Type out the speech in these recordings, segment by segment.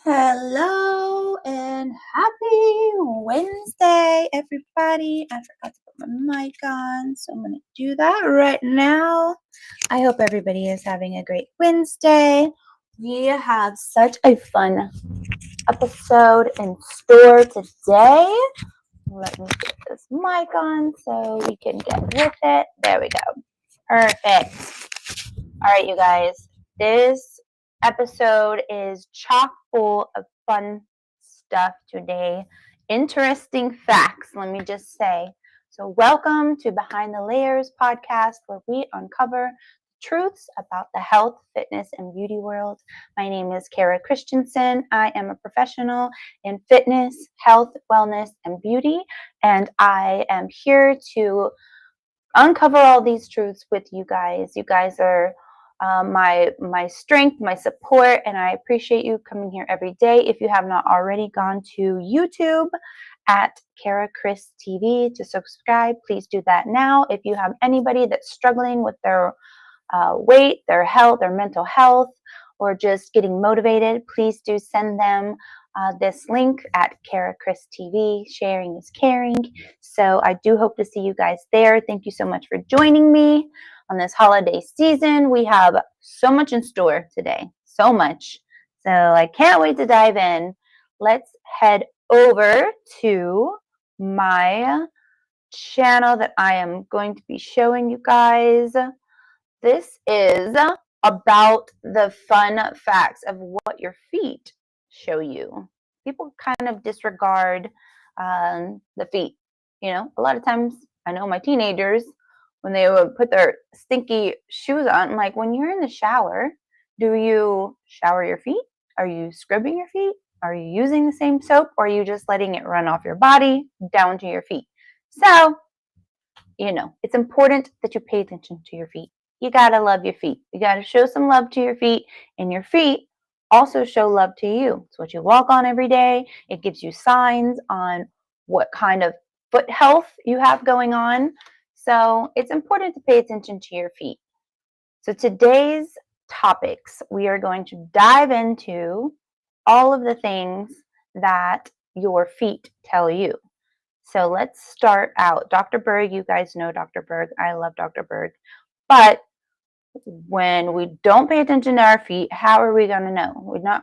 Hello and happy Wednesday, everybody. I forgot to put my mic on, so I'm going to do that right now. I hope everybody is having a great Wednesday. We have such a fun episode in store today. Let me get this mic on so we can get with it. There we go. Perfect. All right, you guys. This episode is chock full of fun stuff today. Interesting facts, let me just say. So welcome to Behind the Layers podcast, where we uncover truths about the health, fitness, and beauty world. My name is Kara Christensen. I am a professional in fitness, health, wellness, and beauty, and I am here to uncover all these truths with you guys. You guys are my strength, my support, and I appreciate you coming here every day. If you have not already gone to YouTube at Kara Chris TV to subscribe, please do that now. If you have anybody that's struggling with their weight, their health, their mental health, or just getting motivated, please do send them this link at Kara Chris TV. Sharing is caring. So I do hope to see you guys there. Thank you so much for joining me on this holiday season. We have so much in store today, so much. So I can't wait to dive in. Let's head over to my channel that I am going to be showing you guys. This is about the fun facts of what your feet show you. People kind of disregard the feet. You know, a lot of times I know my teenagers, when they would put their stinky shoes on, I'm like, when you're in the shower, do you shower your feet? Are you scrubbing your feet? Are you using the same soap? Or are you just letting it run off your body down to your feet? So, you know, it's important that you pay attention to your feet. You gotta love your feet. You gotta show some love to your feet, and your feet also show love to you. It's what you walk on every day. It gives you signs on what kind of foot health you have going on. So it's important to pay attention to your feet. So today's topics, we are going to dive into all of the things that your feet tell you. So let's start out. Dr. Berg, you guys know Dr. Berg. I love Dr. Berg. But when we don't pay attention to our feet, how are we going to know?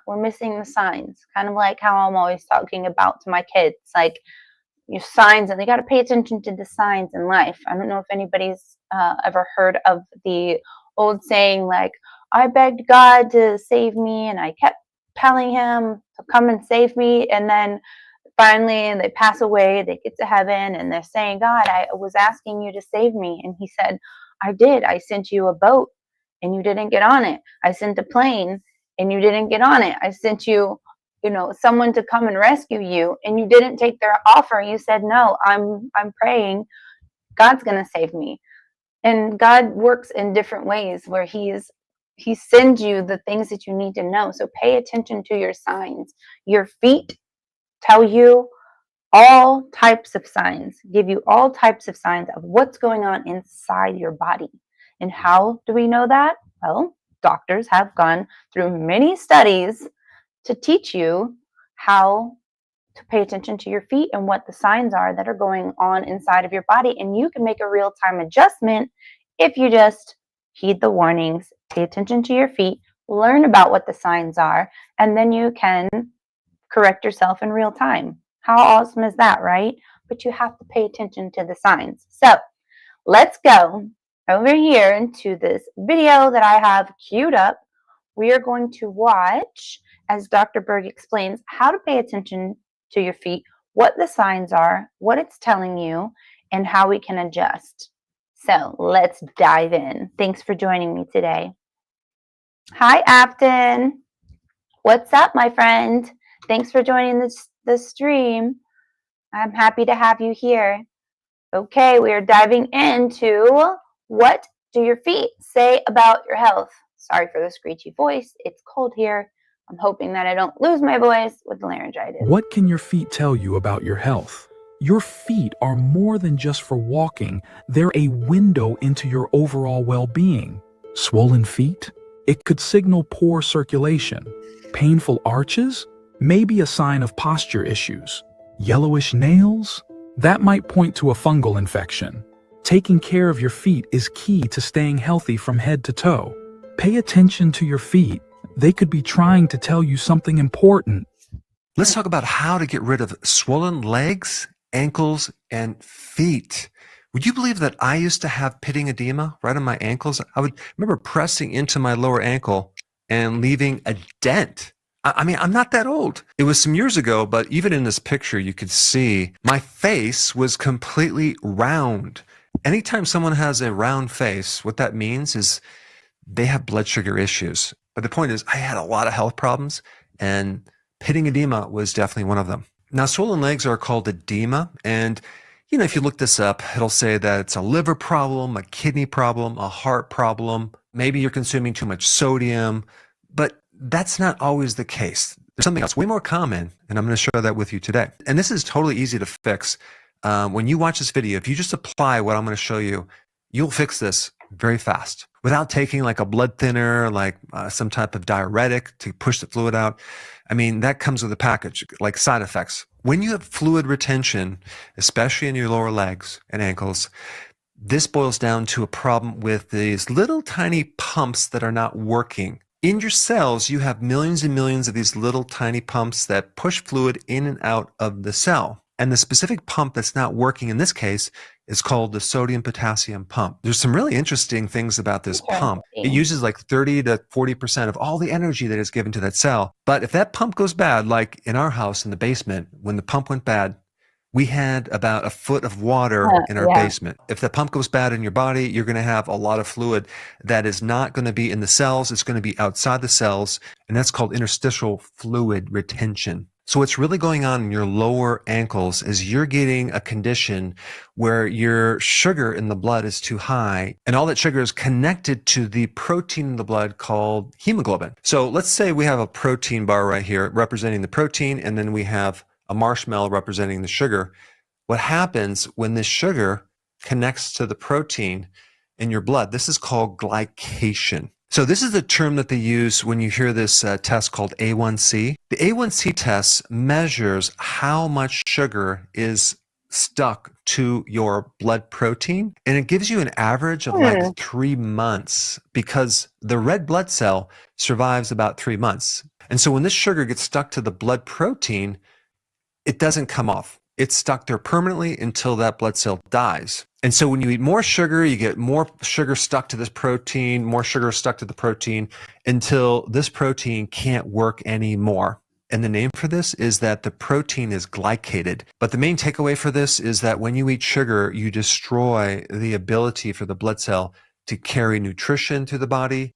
We're missing the signs. Kind of like how I'm always talking about to my kids, like your signs, and they got to pay attention to the signs in life. I don't know if anybody's ever heard of the old saying, like, I begged God to save me, and I kept telling him to come and save me, and then finally they pass away, they get to heaven, and they're saying, God, I was asking you to save me. And he said, I did. I sent you a boat and you didn't get on it. I sent a plane and you didn't get on it. I sent you, someone to come and rescue you, and you didn't take their offer. You said, no, I'm praying. God's going to save me. And God works in different ways where he sends you the things that you need to know. So pay attention to your signs. Your feet tell you all types of signs, give you all types of signs of what's going on inside your body. And how do we know that? Well, doctors have gone through many studies to teach you how to pay attention to your feet and what the signs are that are going on inside of your body. And you can make a real-time adjustment if you just heed the warnings, pay attention to your feet, learn about what the signs are, and then you can correct yourself in real time. How awesome is that, right? But you have to pay attention to the signs. So let's go over here into this video that I have queued up. We are going to watch, as Dr. Berg explains, how to pay attention to your feet, what the signs are, what it's telling you, and how we can adjust. So let's dive in. Thanks for joining me today. Hi, Afton. What's up, my friend? Thanks for joining the stream. I'm happy to have you here. Okay, we are diving into what do your feet say about your health? Sorry for the screechy voice. It's cold here. I'm hoping that I don't lose my voice with laryngitis. What can your feet tell you about your health? Your feet are more than just for walking, they're a window into your overall well-being. Swollen feet? It could signal poor circulation. Painful arches? Maybe a sign of posture issues. Yellowish nails? That might point to a fungal infection. Taking care of your feet is key to staying healthy from head to toe. Pay attention to your feet. They could be trying to tell you something important. Let's talk about how to get rid of swollen legs, ankles, and feet. Would you believe that I used to have pitting edema right on my ankles? I would remember pressing into my lower ankle and leaving a dent. I mean, I'm not that old. It was some years ago, but even in this picture, you could see my face was completely round. Anytime someone has a round face, what that means is they have blood sugar issues. But the point is, I had a lot of health problems, and pitting edema was definitely one of them. Now, swollen legs are called edema, and if you look this up, it'll say that it's a liver problem, a kidney problem, a heart problem. Maybe you're consuming too much sodium, but that's not always the case. There's something else way more common, and I'm going to share that with you today. And this is totally easy to fix. When you watch this video, if you just apply what I'm going to show you, you'll fix this very fast without taking like a blood thinner, like some type of diuretic to push the fluid out. I mean, that comes with a package, like side effects. When you have fluid retention, especially in your lower legs and ankles, this boils down to a problem with these little tiny pumps that are not working. In your cells, you have millions and millions of these little tiny pumps that push fluid in and out of the cell. And the specific pump that's not working in this case is called the sodium-potassium pump. There's some really interesting things about this pump. It uses like 30 to 40% of all the energy that is given to that cell. But if that pump goes bad, like in our house in the basement, when the pump went bad, we had about a foot of water in our basement. If the pump goes bad in your body, you're going to have a lot of fluid that is not going to be in the cells. It's going to be outside the cells, and that's called interstitial fluid retention. So what's really going on in your lower ankles is you're getting a condition where your sugar in the blood is too high, and all that sugar is connected to the protein in the blood called hemoglobin. So let's say we have a protein bar right here representing the protein, and then we have a marshmallow representing the sugar. What happens when this sugar connects to the protein in your blood? This is called glycation. So this is the term that they use when you hear this test called A1C. The A1C test measures how much sugar is stuck to your blood protein, and it gives you an average of like 3 months, because the red blood cell survives about 3 months. And so when this sugar gets stuck to the blood protein, it doesn't come off. It's stuck there permanently until that blood cell dies. And so when you eat more sugar, you get more sugar stuck to this protein, more sugar stuck to the protein, until this protein can't work anymore. And the name for this is that the protein is glycated. But the main takeaway for this is that when you eat sugar, you destroy the ability for the blood cell to carry nutrition to the body.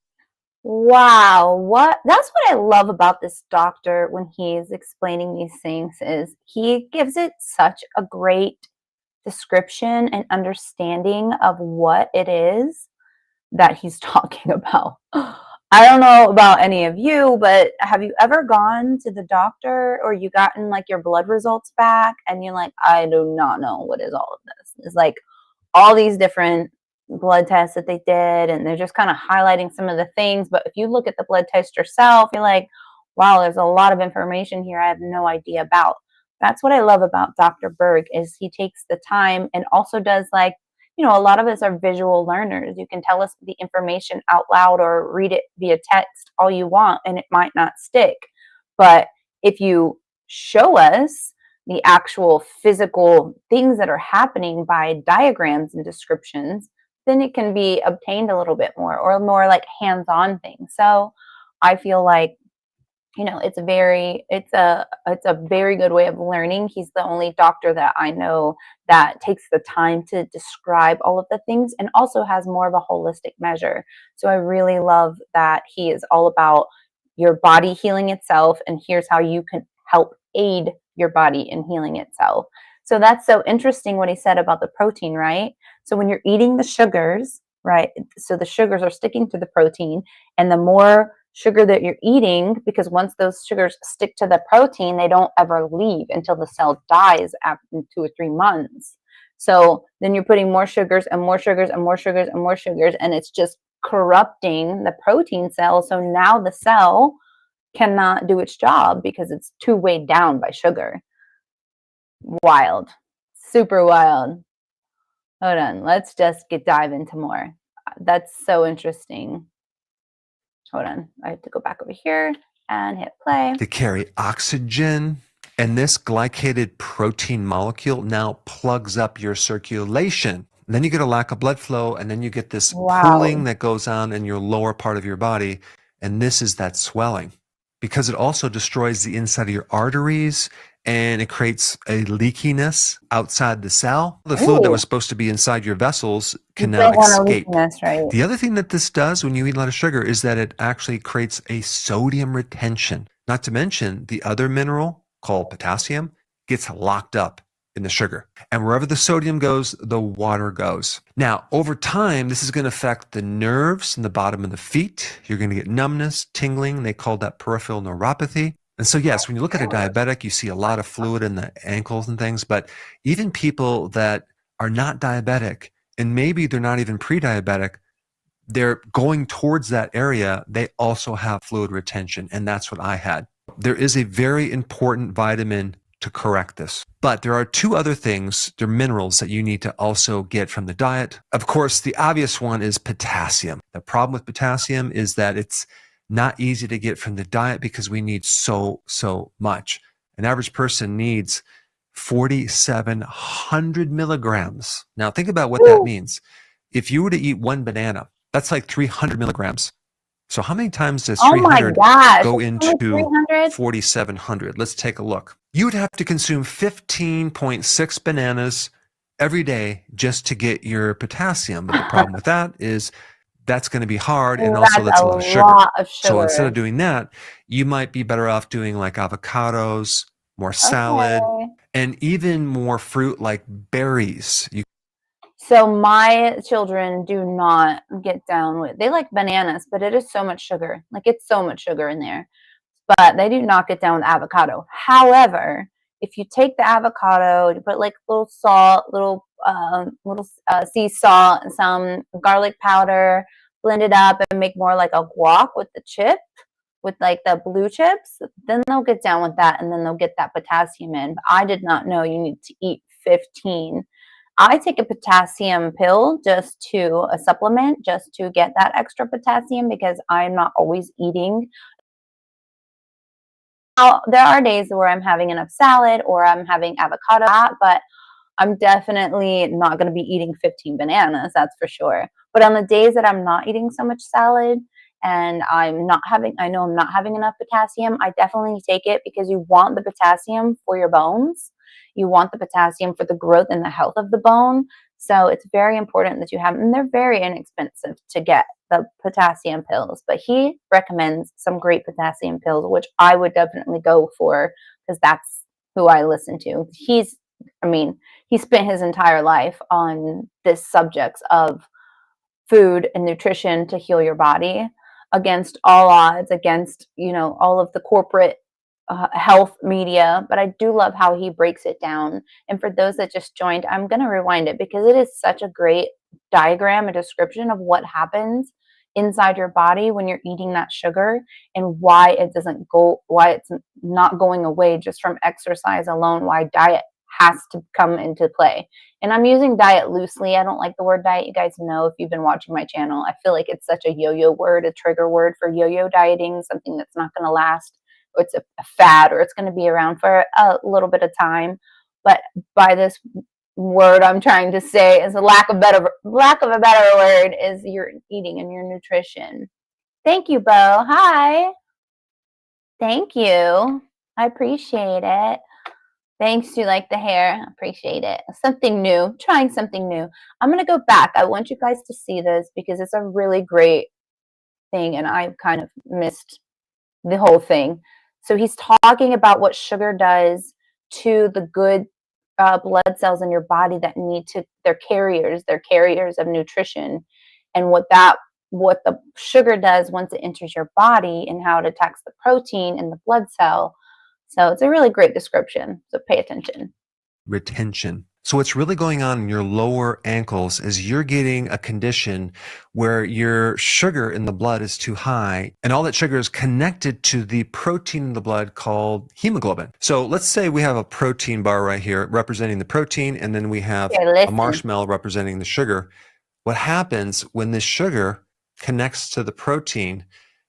Wow, that's what I love about this doctor when he's explaining these things, is he gives it such a great description and understanding of what it is that he's talking about. I don't know about any of you, but have you ever gone to the doctor or you gotten like your blood results back and you're like, I do not know what is all of this? It's like all these different blood tests that they did, and they're just kind of highlighting some of the things. But if you look at the blood test yourself, you're like, wow, there's a lot of information here I have no idea about. That's what I love about Dr. Berg, is he takes the time and also does, like, a lot of us are visual learners. You can tell us the information out loud or read it via text all you want, and it might not stick. But if you show us the actual physical things that are happening by diagrams and descriptions, then it can be obtained a little bit more, or more like hands-on things. So I feel like, it's a very good way of learning. He's the only doctor that I know that takes the time to describe all of the things and also has more of a holistic measure. So I really love that he is all about your body healing itself, and here's how you can help aid your body in healing itself. So that's so interesting what he said about the protein, right? So when you're eating the sugars, right, so the sugars are sticking to the protein, and the more sugar that you're eating, because once those sugars stick to the protein, they don't ever leave until the cell dies after 2 or 3 months. So then you're putting more sugars and more sugars and more sugars and more sugars, and it's just corrupting the protein cell. So now the cell cannot do its job because it's too weighed down by sugar. Wild. Super wild. Hold on. Let's just dive into more. That's so interesting. Hold on. I have to go back over here and hit play. They carry oxygen, and this glycated protein molecule now plugs up your circulation. And then you get a lack of blood flow, and then you get this pooling that goes on in your lower part of your body, and this is that swelling. Because it also destroys the inside of your arteries, and it creates a leakiness outside the cell. The fluid that was supposed to be inside your vessels can now escape. Right? The other thing that this does when you eat a lot of sugar is that it actually creates a sodium retention. Not to mention the other mineral called potassium gets locked up in the sugar. And wherever the sodium goes, the water goes. Now, over time, this is going to affect the nerves in the bottom of the feet. You're going to get numbness, tingling. They call that peripheral neuropathy. And so, yes, when you look at a diabetic, you see a lot of fluid in the ankles and things. But even people that are not diabetic, and maybe they're not even pre-diabetic, they're going towards that area, they also have fluid retention. And that's what I had. There is a very important vitamin to correct this. But there are 2 other things, they're minerals that you need to also get from the diet. Of course, the obvious one is potassium. The problem with potassium is that it's not easy to get from the diet because we need so much. An average person needs 4,700 milligrams. Now think about what that means. If you were to eat 1 banana, that's like 300 milligrams. So how many times does 300 go into 4,700? Let's take a look. You would have to consume 15.6 bananas every day just to get your potassium. But the problem with that is that's going to be hard, and also that's a lot of sugar. So instead of doing that, you might be better off doing like avocados, more salad, and even more fruit like berries. So my children do not get down with, they like bananas, but it is so much sugar. Like it's so much sugar in there, but they do not get down with avocado. However, if you take the avocado, you put like little salt, little sea salt, and some garlic powder, blend it up and make more like a guac with the chip, with like the blue chips, then they'll get down with that, and then they'll get that potassium in. But I did not know you need to eat 15. I take a potassium pill just to a supplement, just to get that extra potassium, because I'm not always eating. Now, there are days where I'm having enough salad or I'm having avocado, but I'm definitely not going to be eating 15 bananas, that's for sure. But on the days that I'm not eating so much salad and I know I'm not having enough potassium, I definitely take it, because you want the potassium for your bones. You want the potassium for the growth and the health of the bone. So it's very important that you have, and they're very inexpensive to get, the potassium pills. But he recommends some great potassium pills, which I would definitely go for, because that's who I listen to. He spent his entire life on this subjects of food and nutrition to heal your body against all odds, against, all of the corporate health media. But I do love how he breaks it down. And for those that just joined, I'm going to rewind it, because it is such a great diagram, a description of what happens inside your body when you're eating that sugar, and why it's not going away just from exercise alone, why diet has to come into play. And I'm using diet loosely. I don't like the word diet. You guys know, if you've been watching my channel, I feel like it's such a yo-yo word, a trigger word for yo-yo dieting, something that's not going to last. It's a fad, or it's going to be around for a little bit of time. But by this word I'm trying to say is a lack of a better word, is your eating and your nutrition. Thank you, Bo. Hi. Thank you. I appreciate it. Thanks, you like the hair. I appreciate it. Something new, trying something new. I'm going to go back. I want you guys to see this, because it's a really great thing, and I kind of missed the whole thing. So he's talking about what sugar does to the good blood cells in your body that they're carriers of nutrition, and what that what the sugar does once it enters your body and how it attacks the protein in the blood cell. So it's a really great description. So pay attention. Retention. So what's really going on in your lower ankles is you're getting a condition where your sugar in the blood is too high, and all that sugar is connected to the protein in the blood called hemoglobin. So let's say we have a protein bar right here representing the protein, and then we have Okay, a listen. marshmallow representing the sugar. What happens when this sugar connects to the protein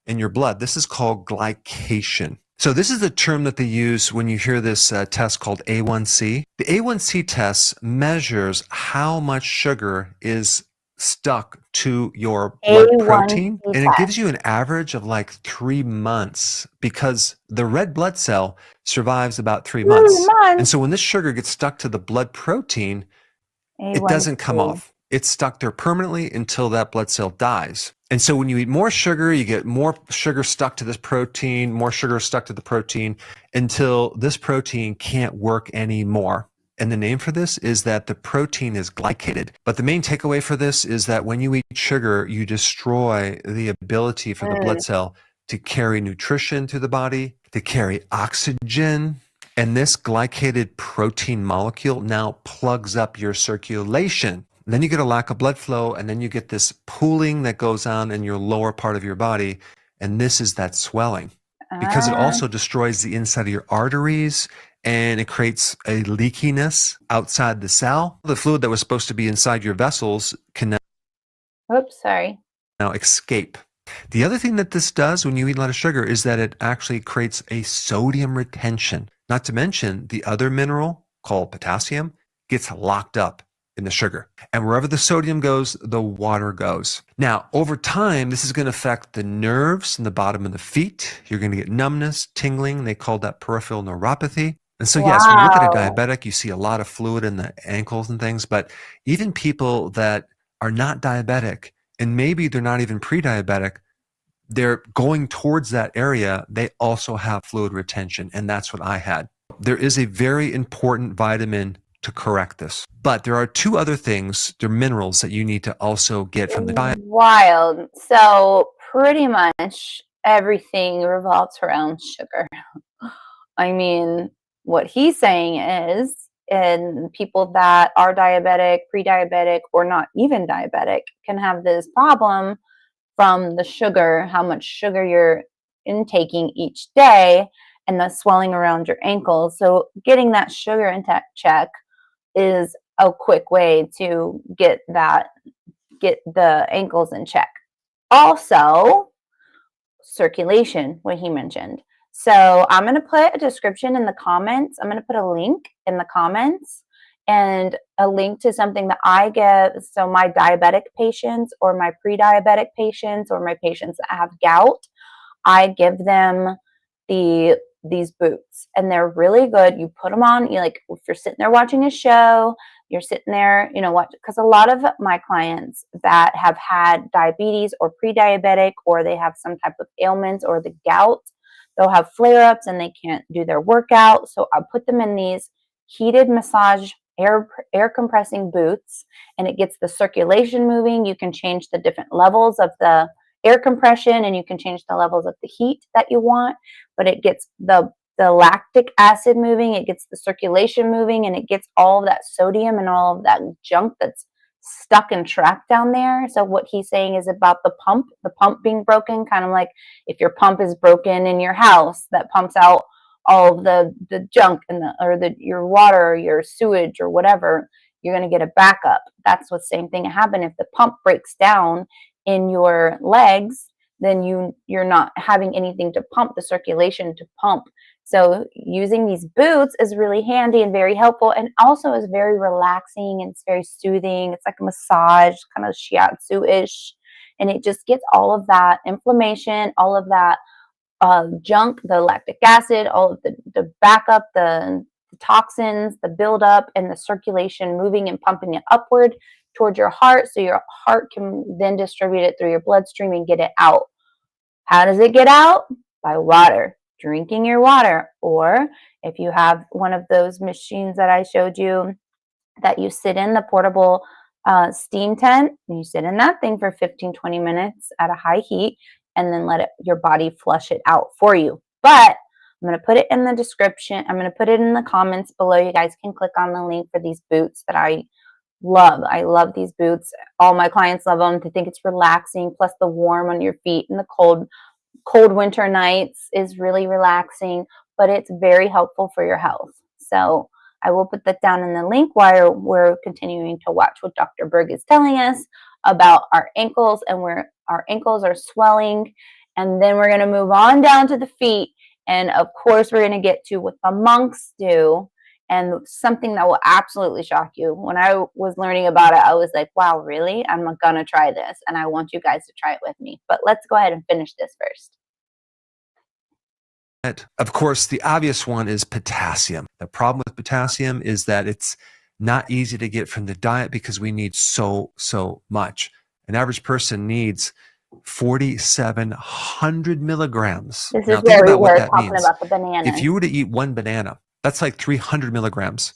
in your blood? This is called glycation. So this is the term that they use when you hear this test called A1C. The A1C test measures how much sugar is stuck to your blood protein, A1C and it test. gives you an average of like 3 months because the red blood cell survives about 3 months. And so when this sugar gets stuck to the blood protein, it doesn't come off. It's stuck there permanently until that blood cell dies. And so when you eat more sugar, you get more sugar stuck to this protein, more sugar stuck to the protein until this protein can't work anymore. And the name for this is that the protein is glycated. But the main takeaway for this is that when you eat sugar, you destroy the ability for the blood cell to carry nutrition through the body, to carry oxygen. And this glycated protein molecule now plugs up your circulation. And then you get a lack of blood flow, and then you get this pooling that goes on in your lower part of your body. And this is that swelling because it also destroys the inside of your arteries, and it creates a leakiness outside the cell. The fluid that was supposed to be inside your vessels can now escape. The other thing that this does when you eat a lot of sugar is that it actually creates a sodium retention. Not to mention the other mineral called potassium gets locked up in the sugar. And wherever the sodium goes, the water goes. Now, over time, this is going to affect the nerves in the bottom of the feet. You're going to get numbness, tingling. They call that peripheral neuropathy. And so, yes, when you look at a diabetic, you see a lot of fluid in the ankles and things. But even people that are not diabetic, and maybe they're not even pre-diabetic, they're going towards that area, they also have fluid retention. And that's what I had. There is a very important vitamin to correct this. But there are two other things, they're minerals that you need to also get from the diet. Wild. So pretty much everything revolves around sugar. I mean, what he's saying is, and people that are diabetic, pre-diabetic, or not even diabetic can have this problem from the sugar, how much sugar you're intaking each day, and the swelling around your ankles. So getting that sugar intake check is a quick way to get the ankles in check. Also, circulation, what he mentioned. So I'm going to put a description in the comments. I'm going to put a link in the comments and a link to something that I give. So my diabetic patients or my pre-diabetic patients or my patients that have gout, I give them these boots, and they're really good. You put them on, you like, if you're sitting there watching a show, you're sitting there, what, because a lot of my clients that have had diabetes or pre-diabetic, or they have some type of ailments or the gout, they'll have flare-ups and they can't do their workout. So I put them in these heated massage air compressing boots, and it gets the circulation moving. You can change the different levels of the air compression, and you can change the levels of the heat that you want, but it gets the lactic acid moving, it gets the circulation moving, and it gets all of that sodium and all of that junk that's stuck and trapped down there. So what he's saying is about the pump being broken, kind of like if your pump is broken in your house that pumps out all of the junk and your water or your sewage or whatever, you're going to get a backup. That's what same thing happened. If the pump breaks down in your legs, then you're not having anything to pump the circulation to pump. So using these boots is really handy and very helpful, and also is very relaxing and it's very soothing. It's like a massage, kind of shiatsu-ish, and it just gets all of that inflammation, all of that junk, the lactic acid, all of the backup, the toxins, the buildup, and the circulation moving and pumping it upward towards your heart, so your heart can then distribute it through your bloodstream and get it out. How does it get out? By water, drinking your water. Or if you have one of those machines that I showed you that you sit in, the portable steam tent. You sit in that thing for 15-20 minutes at a high heat, and then let your body flush it out for you. But I'm going to put it in the description. I'm going to put it in the comments below. You guys can click on the link for these boots that I love. I love these boots. All my clients love them. They think it's relaxing. Plus the warm on your feet in the cold winter nights is really relaxing, but it's very helpful for your health. So I will put that down in the link while we're continuing to watch what Dr. Berg is telling us about our ankles and where our ankles are swelling. And then we're going to move on down to the feet. And of course, we're going to get to what the monks do, and something that will absolutely shock you. When I was learning about it, I was like, wow, really? I'm going to try this. And I want you guys to try it with me. But let's go ahead and finish this first. Of course, the obvious one is potassium. The problem with potassium is that it's not easy to get from the diet because we need so much. An average person needs 4,700 milligrams. This Now, is think where we about what were that talking means. about the bananas. If you were to eat one banana, that's like 300 milligrams.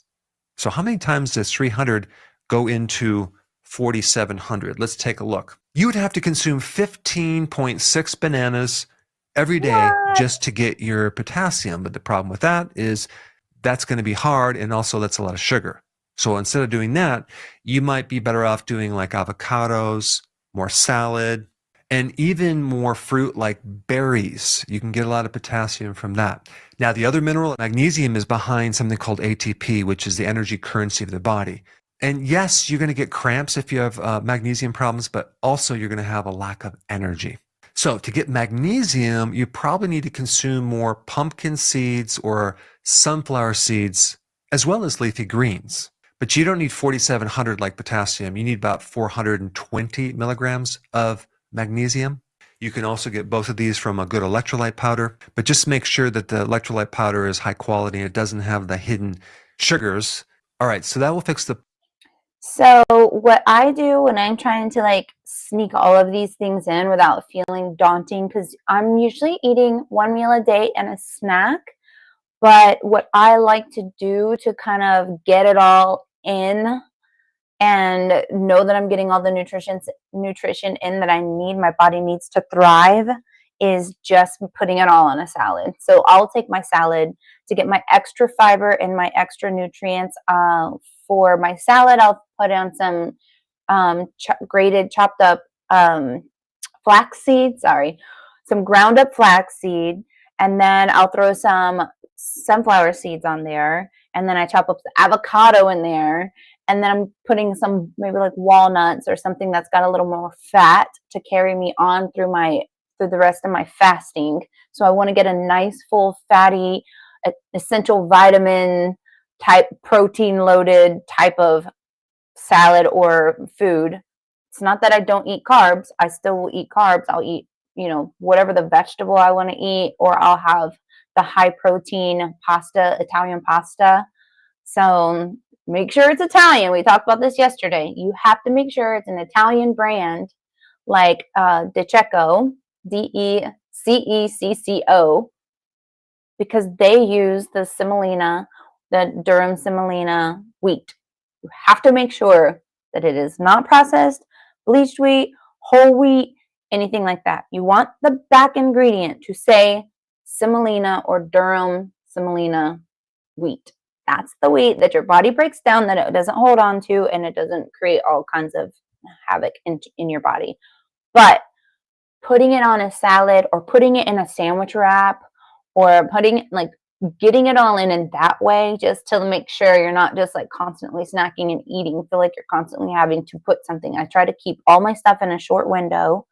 So how many times does 300 go into 4,700? Let's take a look. You would have to consume 15.6 bananas every day just to get your potassium. But the problem with that is that's going to be hard, and also that's a lot of sugar. So instead of doing that, you might be better off doing like avocados, more salad, and even more fruit like berries. You can get a lot of potassium from that. Now, the other mineral, magnesium, is behind something called ATP, which is the energy currency of the body. And yes, you're going to get cramps if you have magnesium problems, but also you're going to have a lack of energy. So to get magnesium, you probably need to consume more pumpkin seeds or sunflower seeds, as well as leafy greens. But you don't need 4,700 like potassium. You need about 420 milligrams of magnesium. You can also get both of these from a good electrolyte powder, but just make sure that the electrolyte powder is high quality and it doesn't have the hidden sugars. All right, so that will fix the... So what I do when I'm trying to like sneak all of these things in without feeling daunting, because I'm usually eating one meal a day and a snack, but what I like to do to kind of get it all in and know that I'm getting all the nutrition in that I need, my body needs to thrive, is just putting it all on a salad. So I'll take my salad to get my extra fiber and my extra nutrients. For my salad, I'll put on some chopped up flaxseed, some ground up flaxseed, and then I'll throw some sunflower seeds on there, and then I chop up the avocado in there, and then I'm putting some maybe like walnuts or something that's got a little more fat to carry me on through the rest of my fasting. So I want to get a nice full fatty essential vitamin type protein loaded type of salad or food. It's not that I don't eat carbs. I still will eat carbs. I'll eat, whatever the vegetable I want to eat, or I'll have the high protein pasta, Italian pasta. So make sure it's Italian. We talked about this yesterday. You have to make sure it's an Italian brand like DeCecco, DECECCO, because they use the semolina, the durum semolina wheat. You have to make sure that it is not processed, bleached wheat, whole wheat, anything like that. You want the back ingredient to say semolina or durum semolina wheat. That's the wheat that your body breaks down, that it doesn't hold on to, and it doesn't create all kinds of havoc in your body. But putting it on a salad or putting it in a sandwich wrap or getting it all in that way, just to make sure you're not just like constantly snacking and eating, feel like you're constantly having to put something. I try to keep all my stuff in a short window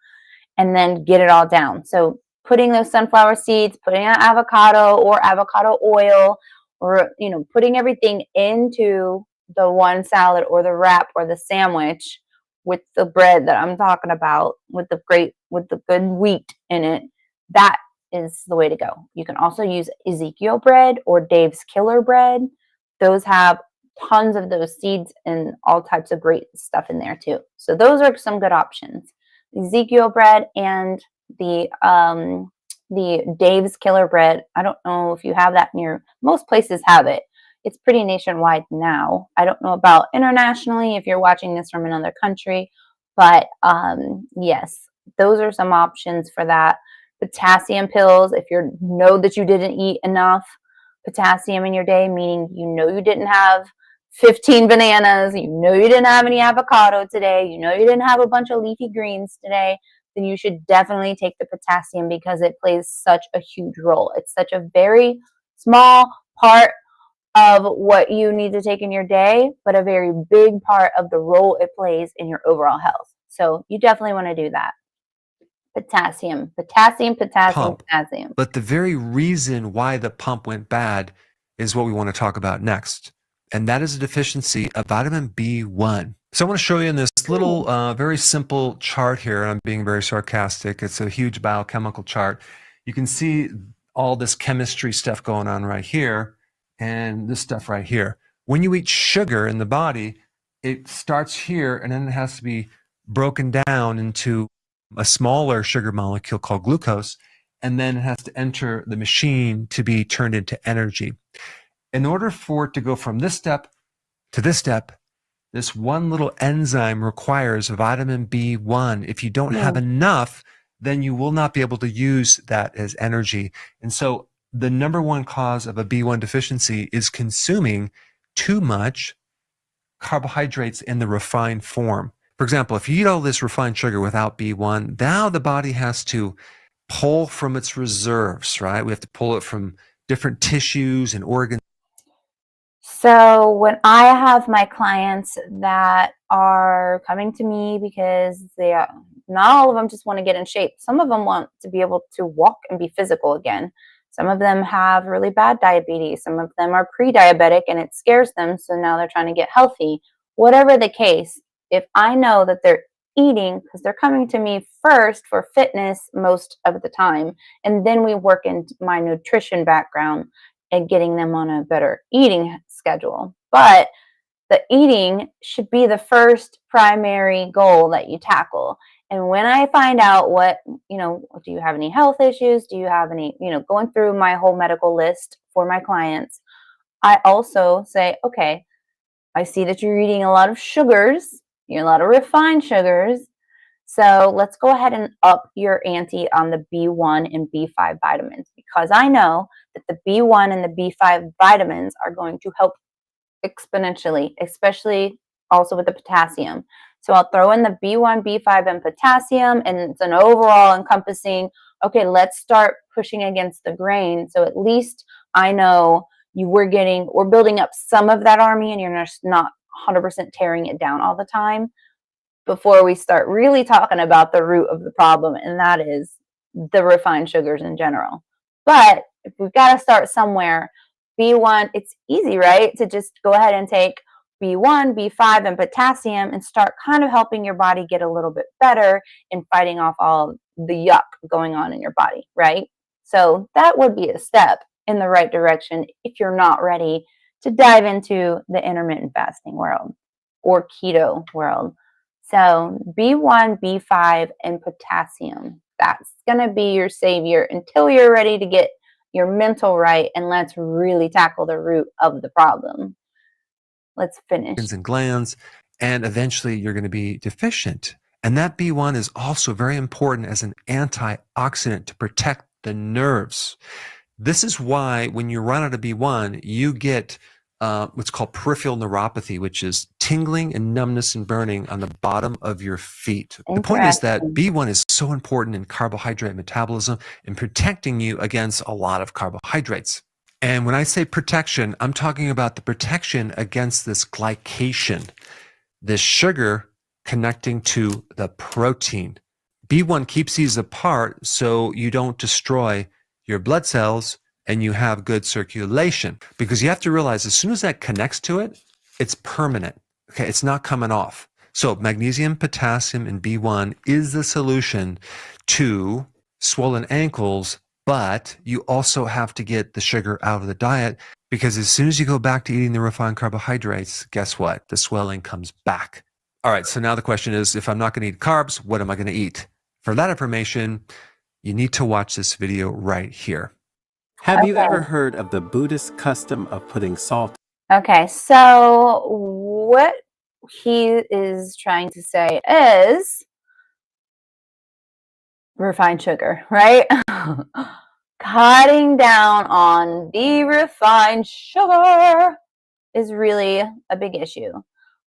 and then get it all down. So putting those sunflower seeds, putting an avocado or avocado oil, or putting everything into the one salad or the wrap or the sandwich with the bread that I'm talking about, with the good wheat in it, that is the way to go. You can also use Ezekiel bread or Dave's Killer bread. Those have tons of those seeds and all types of great stuff in there too. So those are some good options. Ezekiel bread and the Dave's Killer bread. I don't know if you have that near. Most places have it. It's pretty nationwide now. I don't know about internationally if you're watching this from another country, but yes, those are some options for that. Potassium pills, if you know that you didn't eat enough potassium in your day, meaning you know you didn't have 15 bananas, you know you didn't have any avocado today, you know you didn't have a bunch of leafy greens today, then you should definitely take the potassium because it plays such a huge role. It's such a very small part of what you need to take in your day, but a very big part of the role it plays in your overall health. So you definitely want to do that. Potassium, potassium, potassium, Pump. potassium. But the very reason why the pump went bad is what we want to talk about next. And that is a deficiency of vitamin B1. So I want to show you in this little, very simple chart here, and I'm being very sarcastic. It's a huge biochemical chart. You can see all this chemistry stuff going on right here and this stuff right here. When you eat sugar in the body, it starts here and then it has to be broken down into a smaller sugar molecule called glucose, and then it has to enter the machine to be turned into energy. In order for it to go from this step to this step, this one little enzyme requires vitamin B1. If you don't have enough, then you will not be able to use that as energy. And so the number one cause of a B1 deficiency is consuming too much carbohydrates in the refined form. For example, if you eat all this refined sugar without B1, now the body has to pull from its reserves, right? We have to pull it from different tissues and organs. So when I have my clients that are coming to me because not all of them just want to get in shape. Some of them want to be able to walk and be physical again. Some of them have really bad diabetes. Some of them are pre-diabetic and it scares them. So now they're trying to get healthy. Whatever the case, if I know that they're eating, because they're coming to me first for fitness most of the time, and then we work into my nutrition background and getting them on a better eating schedule. But the eating should be the first primary goal that you tackle. And when I find out what, do you have any health issues? Do you have any, going through my whole medical list for my clients, I also say, okay, I see that you're eating a lot of sugars, a lot of refined sugars. So let's go ahead and up your ante on the B1 and B5 vitamins, because I know that the B1 and the B5 vitamins are going to help exponentially, especially also with the potassium. So I'll throw in the B1, B5, and potassium, and it's an overall encompassing, okay, let's start pushing against the grain. So at least I know we're building up some of that army and you're just not 100% tearing it down all the time before we start really talking about the root of the problem, and that is the refined sugars in general. But if we've got to start somewhere, B1, it's easy, right? To just go ahead and take B1, B5, and potassium and start kind of helping your body get a little bit better in fighting off all the yuck going on in your body, right? So that would be a step in the right direction if you're not ready to dive into the intermittent fasting world or keto world. So B1, B5, and potassium, that's going to be your savior until you're ready to get your mental right, and let's really tackle the root of the problem. Let's finish. And glands, and eventually you're going to be deficient. And that B1 is also very important as an antioxidant to protect the nerves. This is why when you run out of B1, you get what's called peripheral neuropathy, which is tingling and numbness and burning on the bottom of your feet. The point is that B1 is so important in carbohydrate metabolism and protecting you against a lot of carbohydrates. And when I say protection, I'm talking about the protection against this glycation, this sugar connecting to the protein. B1 keeps these apart so you don't destroy your blood cells and you have good circulation. Because you have to realize as soon as that connects to it, it's permanent. Okay, it's not coming off. So magnesium, potassium, and B1 is the solution to swollen ankles, but you also have to get the sugar out of the diet, because as soon as you go back to eating the refined carbohydrates, guess what? The swelling comes back. All right, so now the question is, if I'm not going to eat carbs, what am I going to eat? For that information, you need to watch this video right here. Have you ever heard of the Buddhist custom of putting salt Okay, so what he is trying to say is refined sugar, right? Cutting down on the refined sugar is really a big issue.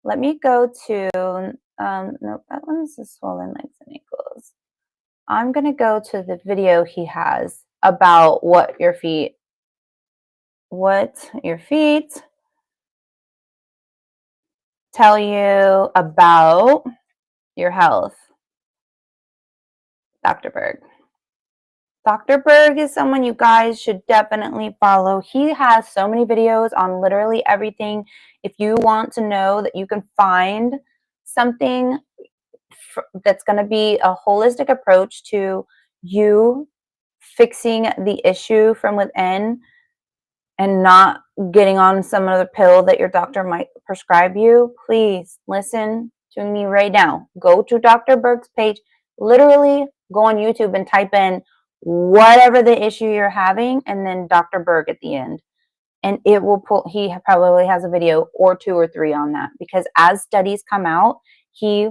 Let me go to, nope, that one's the swollen legs and ankles. I'm going to go to the video he has about what your feet tell you about your health. Dr. Berg. Dr. Berg is someone you guys should definitely follow. He has so many videos on literally everything. If you want to know that you can find something that's going to be a holistic approach to you fixing the issue from within and not getting on some other pill that your doctor might prescribe you, please listen to me right now. Go to Dr. Berg's page. Literally go on YouTube and type in whatever the issue you're having and then Dr. Berg at the end. And it will pull, he probably has a video or 2 or 3 on that, because as studies come out, he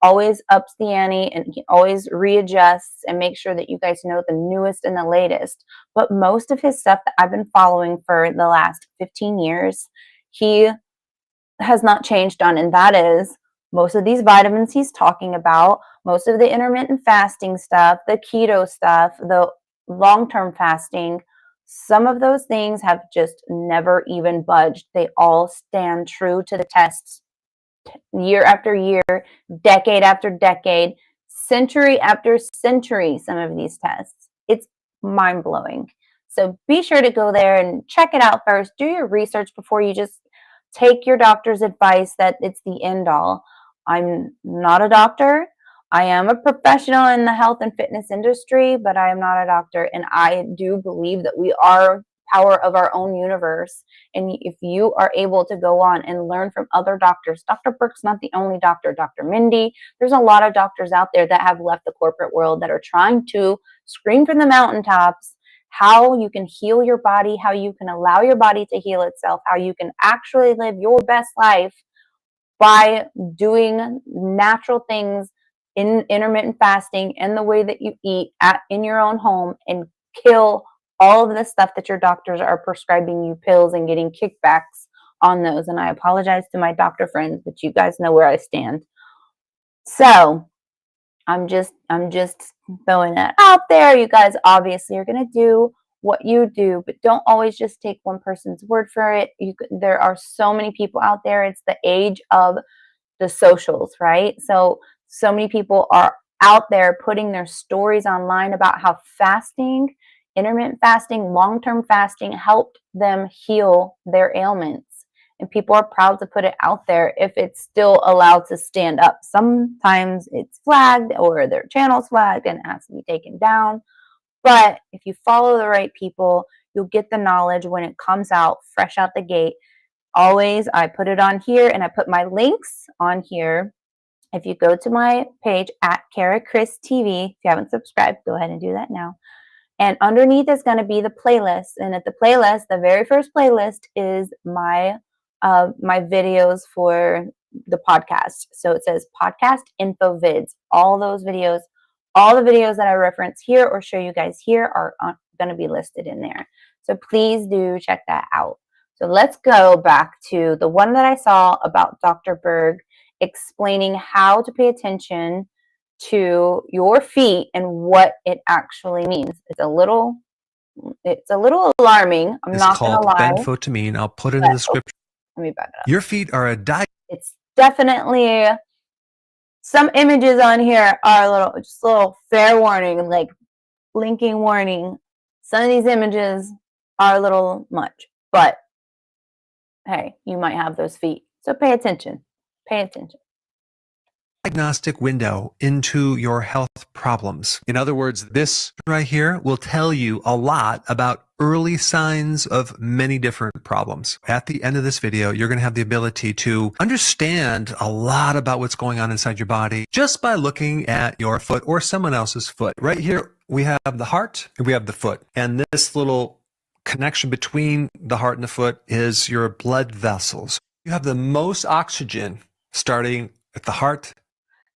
always ups the ante and he always readjusts and makes sure that you guys know the newest and the latest. But most of his stuff that I've been following for the last 15 years, he has not changed on, and that is most of these vitamins he's talking about, most of the intermittent fasting stuff, the keto stuff, the long-term fasting. Some of those things have just never even budged. They all stand true to the tests year after year, decade after decade, century after century, some of these tests. It's mind-blowing. So be sure to go there and check it out first. Do your research before you just take your doctor's advice that it's the end all. I'm not a doctor. I am a professional in the health and fitness industry, but I am not a doctor. And I do believe that we are power of our own universe. And if you are able to go on and learn from other doctors, Dr. Burke's not the only doctor, Dr. Mindy, there's a lot of doctors out there that have left the corporate world that are trying to scream from the mountaintops how you can heal your body, how you can allow your body to heal itself, how you can actually live your best life by doing natural things in intermittent fasting and the way that you eat in your own home, and kill all of the stuff that your doctors are prescribing you pills and getting kickbacks on those. And I apologize to my doctor friends, but you guys know where I stand. So I'm just throwing that out there. You guys obviously are going to do what you do, but don't always just take one person's word for it. There are so many people out there. It's the age of the socials, right? So many people are out there putting their stories online about how fasting, intermittent fasting, long-term fasting helped them heal their ailments. And people are proud to put it out there if it's still allowed to stand up. Sometimes it's flagged or their channel's flagged and it has to be taken down. But if you follow the right people, you'll get the knowledge when it comes out fresh out the gate. Always, I put it on here and I put my links on here. If you go to my page at Kara Chris TV, if you haven't subscribed, go ahead and do that now. And underneath is going to be the playlist. And at the playlist, the very first playlist is my videos for the podcast. So it says podcast info vids. All those videos, all the videos that I reference here or show you guys here are going to be listed in there. So please do check that out. So let's go back to the one that I saw about Dr. Berg explaining how to pay attention to your feet and what it actually means. It's a little alarming. I'm not going to lie. It's called benfotiamine. I'll put it in the description. Let me back it up. Your feet are a It's definitely, some images on here are just a little fair warning, like blinking warning. Some of these images are a little much, but hey, you might have those feet. So pay attention. Pay attention. Diagnostic window into your health problems. In other words, this right here will tell you a lot about early signs of many different problems. At the end of this video, you're going to have the ability to understand a lot about what's going on inside your body just by looking at your foot or someone else's foot. Right here, we have the heart and we have the foot. And this little connection between the heart and the foot is your blood vessels. You have the most oxygen starting at the heart.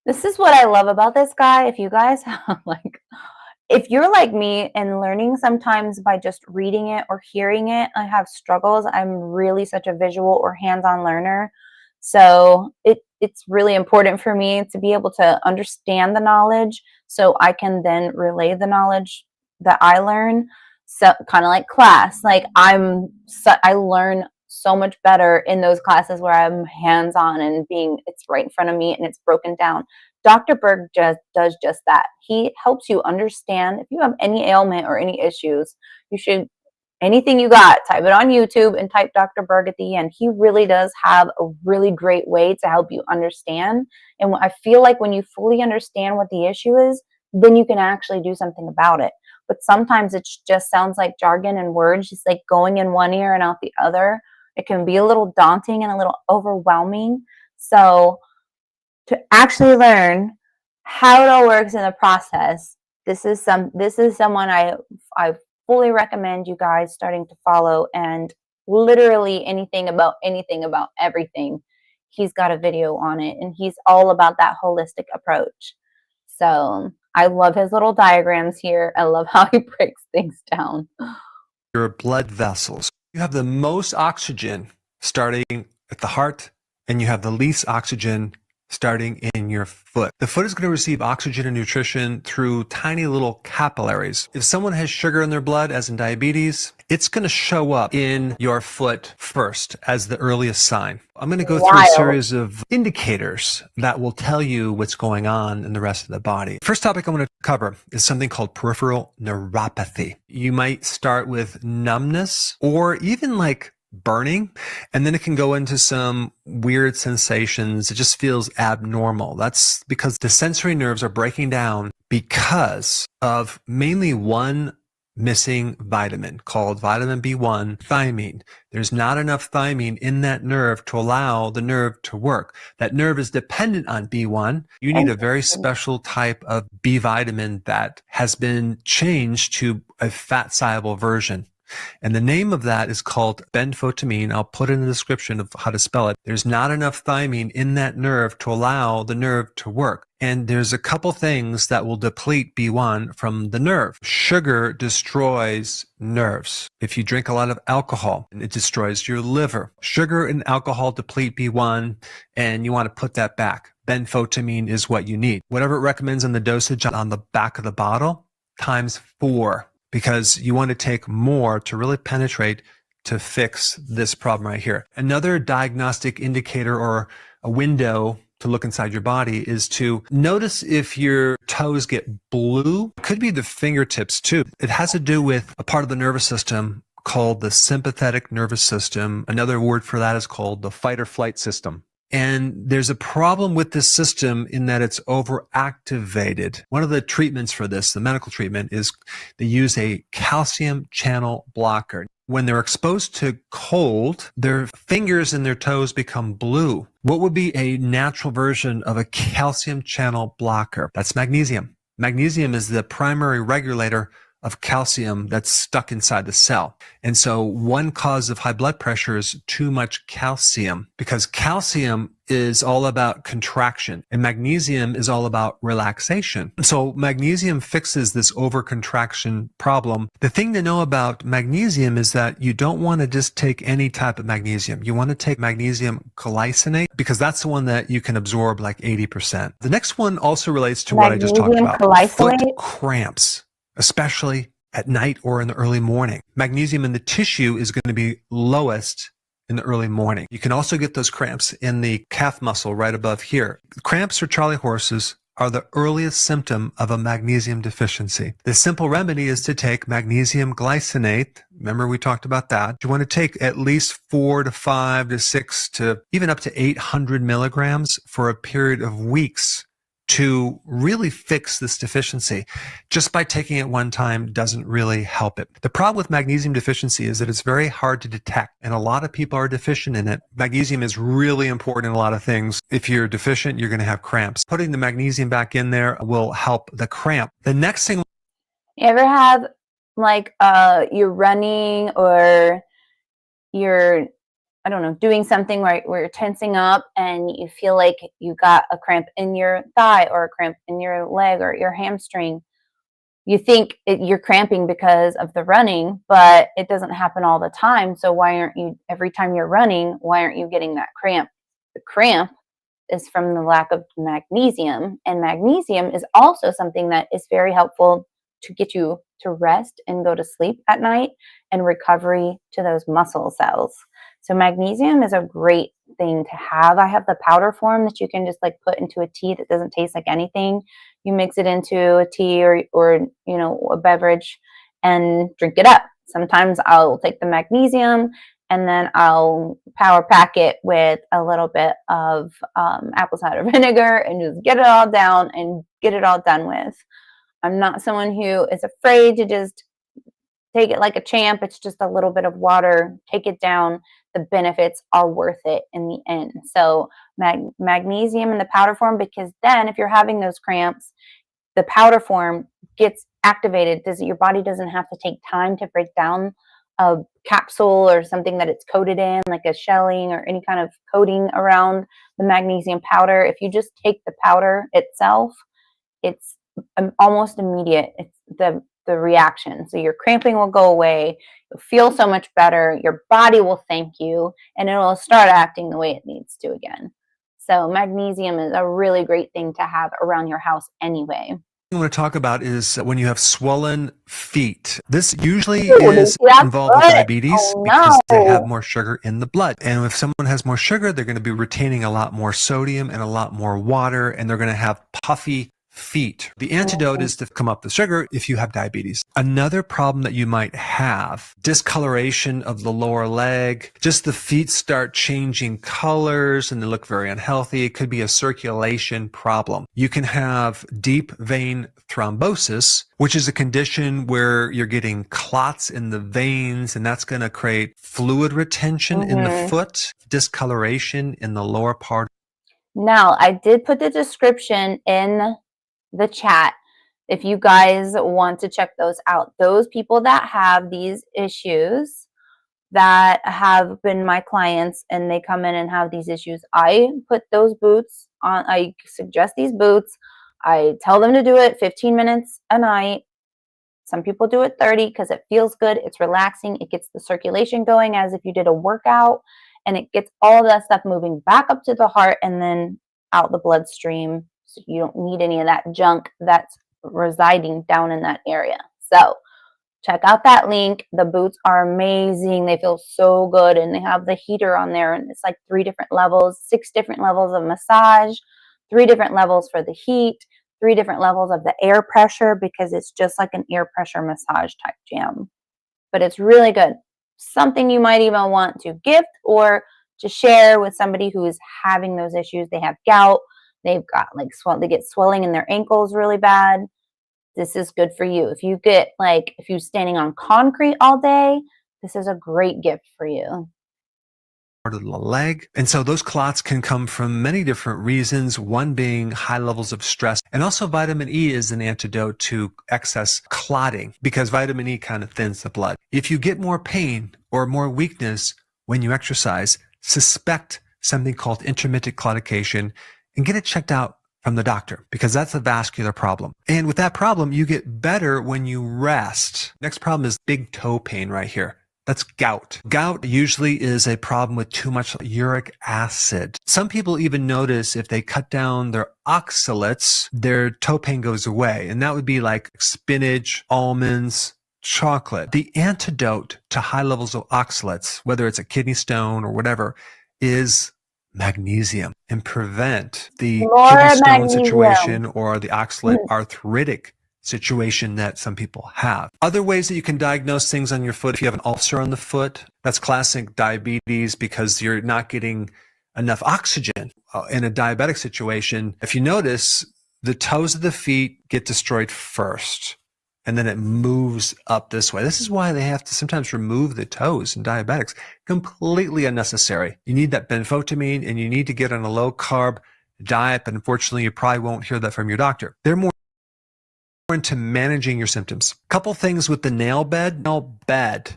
This is what I love about this guy. If you guys have if you're like me and learning sometimes by just reading it or hearing it, I have struggles. I'm really such a visual or hands-on learner. So it's really important for me to be able to understand the knowledge so I can then relay the knowledge that I learn. So kind of like class. Like I learn so much better in those classes where I'm hands-on and it's right in front of me and it's broken down. Dr. Berg just does just that. He helps you understand if you have any ailment or any issues, you should, anything you got, type it on YouTube and type Dr. Berg at the end. He really does have a really great way to help you understand. And I feel like when you fully understand what the issue is, then you can actually do something about it. But sometimes it just sounds like jargon and words, just like going in one ear and out the other. It can be a little daunting and a little overwhelming. So to actually learn how it all works in the process, this is someone I fully recommend you guys starting to follow, and literally anything about everything. He's got a video on it and he's all about that holistic approach. So I love his little diagrams here. I love how he breaks things down. Your blood vessels. You have the most oxygen starting at the heart, and you have the least oxygen starting in your foot. The foot is going to receive oxygen and nutrition through tiny little capillaries. If someone has sugar in their blood, as in diabetes, it's going to show up in your foot first as the earliest sign. I'm going to go through a series of indicators that will tell you what's going on in the rest of the body. First topic I'm going to cover is something called peripheral neuropathy. You might start with numbness or even like burning, and then it can go into some weird sensations. It just feels abnormal. That's because the sensory nerves are breaking down because of mainly one missing vitamin called vitamin B1, thiamine. There's not enough thiamine in that nerve to allow the nerve to work. That nerve is dependent on B1. You need a very special type of B vitamin that has been changed to a fat-soluble version. And the name of that is called benfotiamine. I'll put in the description of how to spell it. There's not enough thiamine in that nerve to allow the nerve to work. And there's a couple things that will deplete B1 from the nerve. Sugar destroys nerves. If you drink a lot of alcohol, it destroys your liver. Sugar and alcohol deplete B1, and you want to put that back. Benfotiamine is what you need. Whatever it recommends in the dosage on the back of the bottle, times 4. Because you want to take more to really penetrate to fix this problem right here. Another diagnostic indicator or a window to look inside your body is to notice if your toes get blue. It could be the fingertips too. It has to do with a part of the nervous system called the sympathetic nervous system. Another word for that is called the fight or flight system. And there's a problem with this system in that it's overactivated. One of the treatments for this, the medical treatment, is they use a calcium channel blocker. When they're exposed to cold, their fingers and their toes become blue. What would be a natural version of a calcium channel blocker? That's magnesium. Magnesium is the primary regulator of calcium that's stuck inside the cell. And so one cause of high blood pressure is too much calcium, because calcium is all about contraction and magnesium is all about relaxation. So magnesium fixes this overcontraction problem. The thing to know about magnesium is that you don't want to just take any type of magnesium. You want to take magnesium glycinate, because that's the one that you can absorb like 80%. The next one also relates to what I just talked about. Foot cramps, especially at night or in the early morning. Magnesium in the tissue is going to be lowest in the early morning. You can also get those cramps in the calf muscle right above here. Cramps or Charlie horses are the earliest symptom of a magnesium deficiency. The simple remedy is to take magnesium glycinate. Remember, we talked about that. You want to take at least 4 to 5 to 6 to even up to 800 milligrams for a period of weeks to really fix this deficiency. Just by taking it one time doesn't really help it. The problem with magnesium deficiency is that it's very hard to detect, and a lot of people are deficient in it. Magnesium is really important in a lot of things. If you're deficient, you're going to have cramps. Putting the magnesium back in there will help the cramp. The next thing... You ever have like you're running or you're, I don't know, doing something where you're tensing up and you feel like you got a cramp in your thigh or a cramp in your leg or your hamstring. You think you're cramping because of the running, but it doesn't happen all the time. So why aren't you, every time you're running, why aren't you getting that cramp? The cramp is from the lack of magnesium. And magnesium is also something that is very helpful to get you to rest and go to sleep at night and recovery to those muscle cells. So magnesium is a great thing to have. I have the powder form that you can just like put into a tea that doesn't taste like anything. You mix it into a tea or you know, a beverage and drink it up. Sometimes I'll take the magnesium and then I'll power pack it with a little bit of apple cider vinegar and just get it all down and get it all done with. I'm not someone who is afraid to just take it like a champ. It's just a little bit of water, take it down. The benefits are worth it in the end. So magnesium in the powder form, because then if you're having those cramps, the powder form gets activated. Your body doesn't have to take time to break down a capsule or something that it's coated in, like a shelling or any kind of coating around the magnesium powder. If you just take the powder itself, it's almost immediate. It's the reaction. So your cramping will go away. You'll feel so much better. Your body will thank you, and it will start acting the way it needs to again. So magnesium is a really great thing to have around your house anyway. I want to talk about is when you have swollen feet. This usually Ooh, is that's involved with good. diabetes Oh, because they have no. more sugar in the blood. And if someone has more sugar, they're going to be retaining a lot more sodium and a lot more water, and they're going to have puffy feet. The antidote is to come up with sugar if you have diabetes. Another problem that you might have, discoloration of the lower leg, just the feet start changing colors and they look very unhealthy. It could be a circulation problem. You can have deep vein thrombosis, which is a condition where you're getting clots in the veins, and that's going to create fluid retention in the foot, discoloration in the lower part. Now, I did put the description in the chat if you guys want to check those out. Those people that have these issues that have been my clients and they come in and have these issues, I put those boots on. I suggest these boots. I tell them to do it 15 minutes a night. Some people do it 30 because it feels good. It's relaxing. It gets the circulation going as if you did a workout, and it gets all of that stuff moving back up to the heart and then out the bloodstream. So you don't need any of that junk that's residing down in that area. So check out that link. The boots are amazing. They feel so good, and they have the heater on there, and it's like 3 different levels, 6 different levels of massage, 3 different levels for the heat, 3 different levels of the air pressure, because it's just like an air pressure massage type jam. But it's really good. Something you might even want to gift or to share with somebody who is having those issues. They have gout. They've got like they get swelling in their ankles really bad. This is good for you. If you get like, if you're standing on concrete all day, this is a great gift for you. Part of the leg. And so those clots can come from many different reasons, one being high levels of stress. And also vitamin E is an antidote to excess clotting because vitamin E kind of thins the blood. If you get more pain or more weakness when you exercise, suspect something called intermittent claudication and get it checked out from the doctor, because that's a vascular problem. And with that problem, you get better when you rest. Next problem is big toe pain right here. That's gout. Gout usually is a problem with too much uric acid. Some people even notice if they cut down their oxalates, their toe pain goes away. And that would be like spinach, almonds, chocolate. The antidote to high levels of oxalates, whether it's a kidney stone or whatever, is magnesium, and prevent the kidney stone situation or the oxalate arthritic situation that some people have. Other ways that you can diagnose things on your foot: if you have an ulcer on the foot, that's classic diabetes because you're not getting enough oxygen. In a diabetic situation, if you notice, the toes of the feet get destroyed first, and then it moves up this way. This is why they have to sometimes remove the toes in diabetics. Completely unnecessary. You need that benfotiamine, and you need to get on a low-carb diet, but unfortunately, you probably won't hear that from your doctor. They're more into managing your symptoms. Couple things with the nail bed. Nail bed.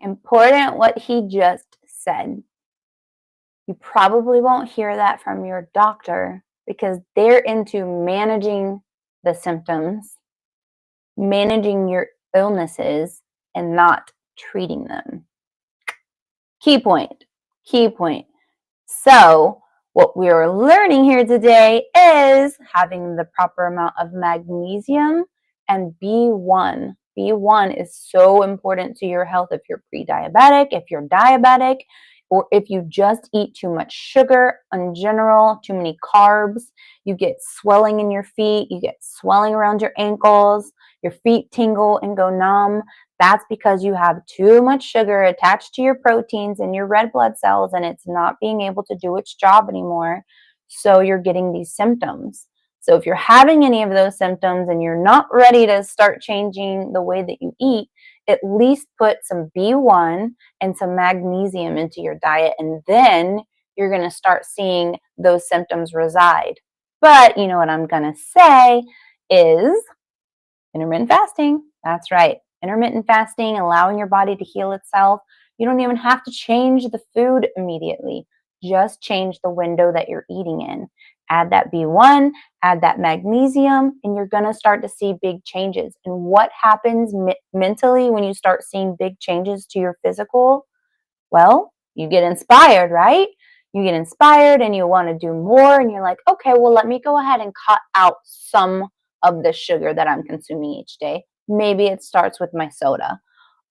Important what he just said. You probably won't hear that from your doctor because they're into managing the symptoms, managing your illnesses, and not treating them. Key point. Key point. So, what we are learning here today is having the proper amount of magnesium and B1. B1 is so important to your health if you're pre-diabetic, if you're diabetic, or if you just eat too much sugar in general, too many carbs, you get swelling in your feet, you get swelling around your ankles, your feet tingle and go numb. That's because you have too much sugar attached to your proteins and your red blood cells, and it's not being able to do its job anymore. So you're getting these symptoms. So if you're having any of those symptoms and you're not ready to start changing the way that you eat, at least put some B1 and some magnesium into your diet, and then you're going to start seeing those symptoms reside. But you know what I'm going to say is intermittent fasting. That's right. Intermittent fasting, allowing your body to heal itself. You don't even have to change the food immediately. Just change the window that you're eating in. Add that B1, add that magnesium, and you're going to start to see big changes. And what happens mentally when you start seeing big changes to your physical? Well, you get inspired, right? You get inspired and you want to do more, and you're like, okay, well, let me go ahead and cut out some of the sugar that I'm consuming each day. Maybe it starts with my soda.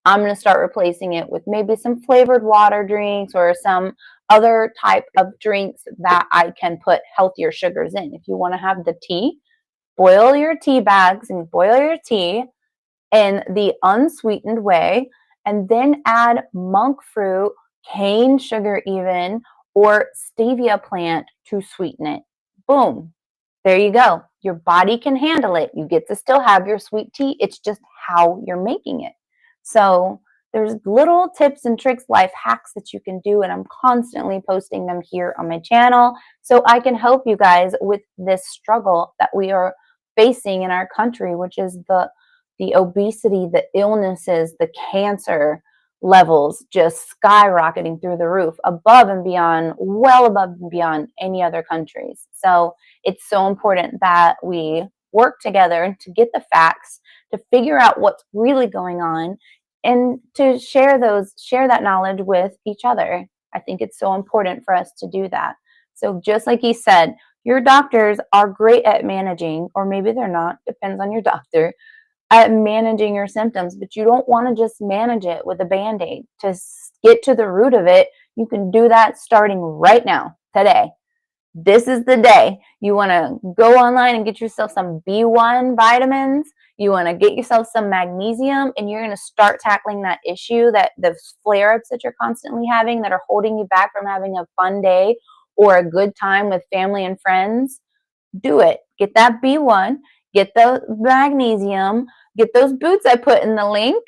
I'm going to start replacing it with maybe some flavored water drinks or some other type of drinks that I can put healthier sugars in. If you want to have the tea, boil your tea bags and boil your tea in the unsweetened way, and then add monk fruit, cane sugar even, or stevia plant to sweeten it. Boom. There you go. Your body can handle it. You get to still have your sweet tea. It's just how you're making it. So there's little tips and tricks, life hacks that you can do, and I'm constantly posting them here on my channel so I can help you guys with this struggle that we are facing in our country, which is the obesity, the illnesses, the cancer levels just skyrocketing through the roof, above and beyond, well above and beyond any other countries. So it's so important that we work together to get the facts, to figure out what's really going on, and to share that knowledge with each other. I think it's so important for us to do that. So just like he said, your doctors are great at managing, or maybe they're not, depends on your doctor, at managing your symptoms, but you don't want to just manage it with a Band-Aid. To get to the root of it, you can do that starting right now, today. This is the day. You want to go online and get yourself some B1 vitamins. You want to get yourself some magnesium, and you're going to start tackling that issue, that the flare-ups that you're constantly having that are holding you back from having a fun day or a good time with family and friends. Do it. Get that B1, get the magnesium, get those boots I put in the link.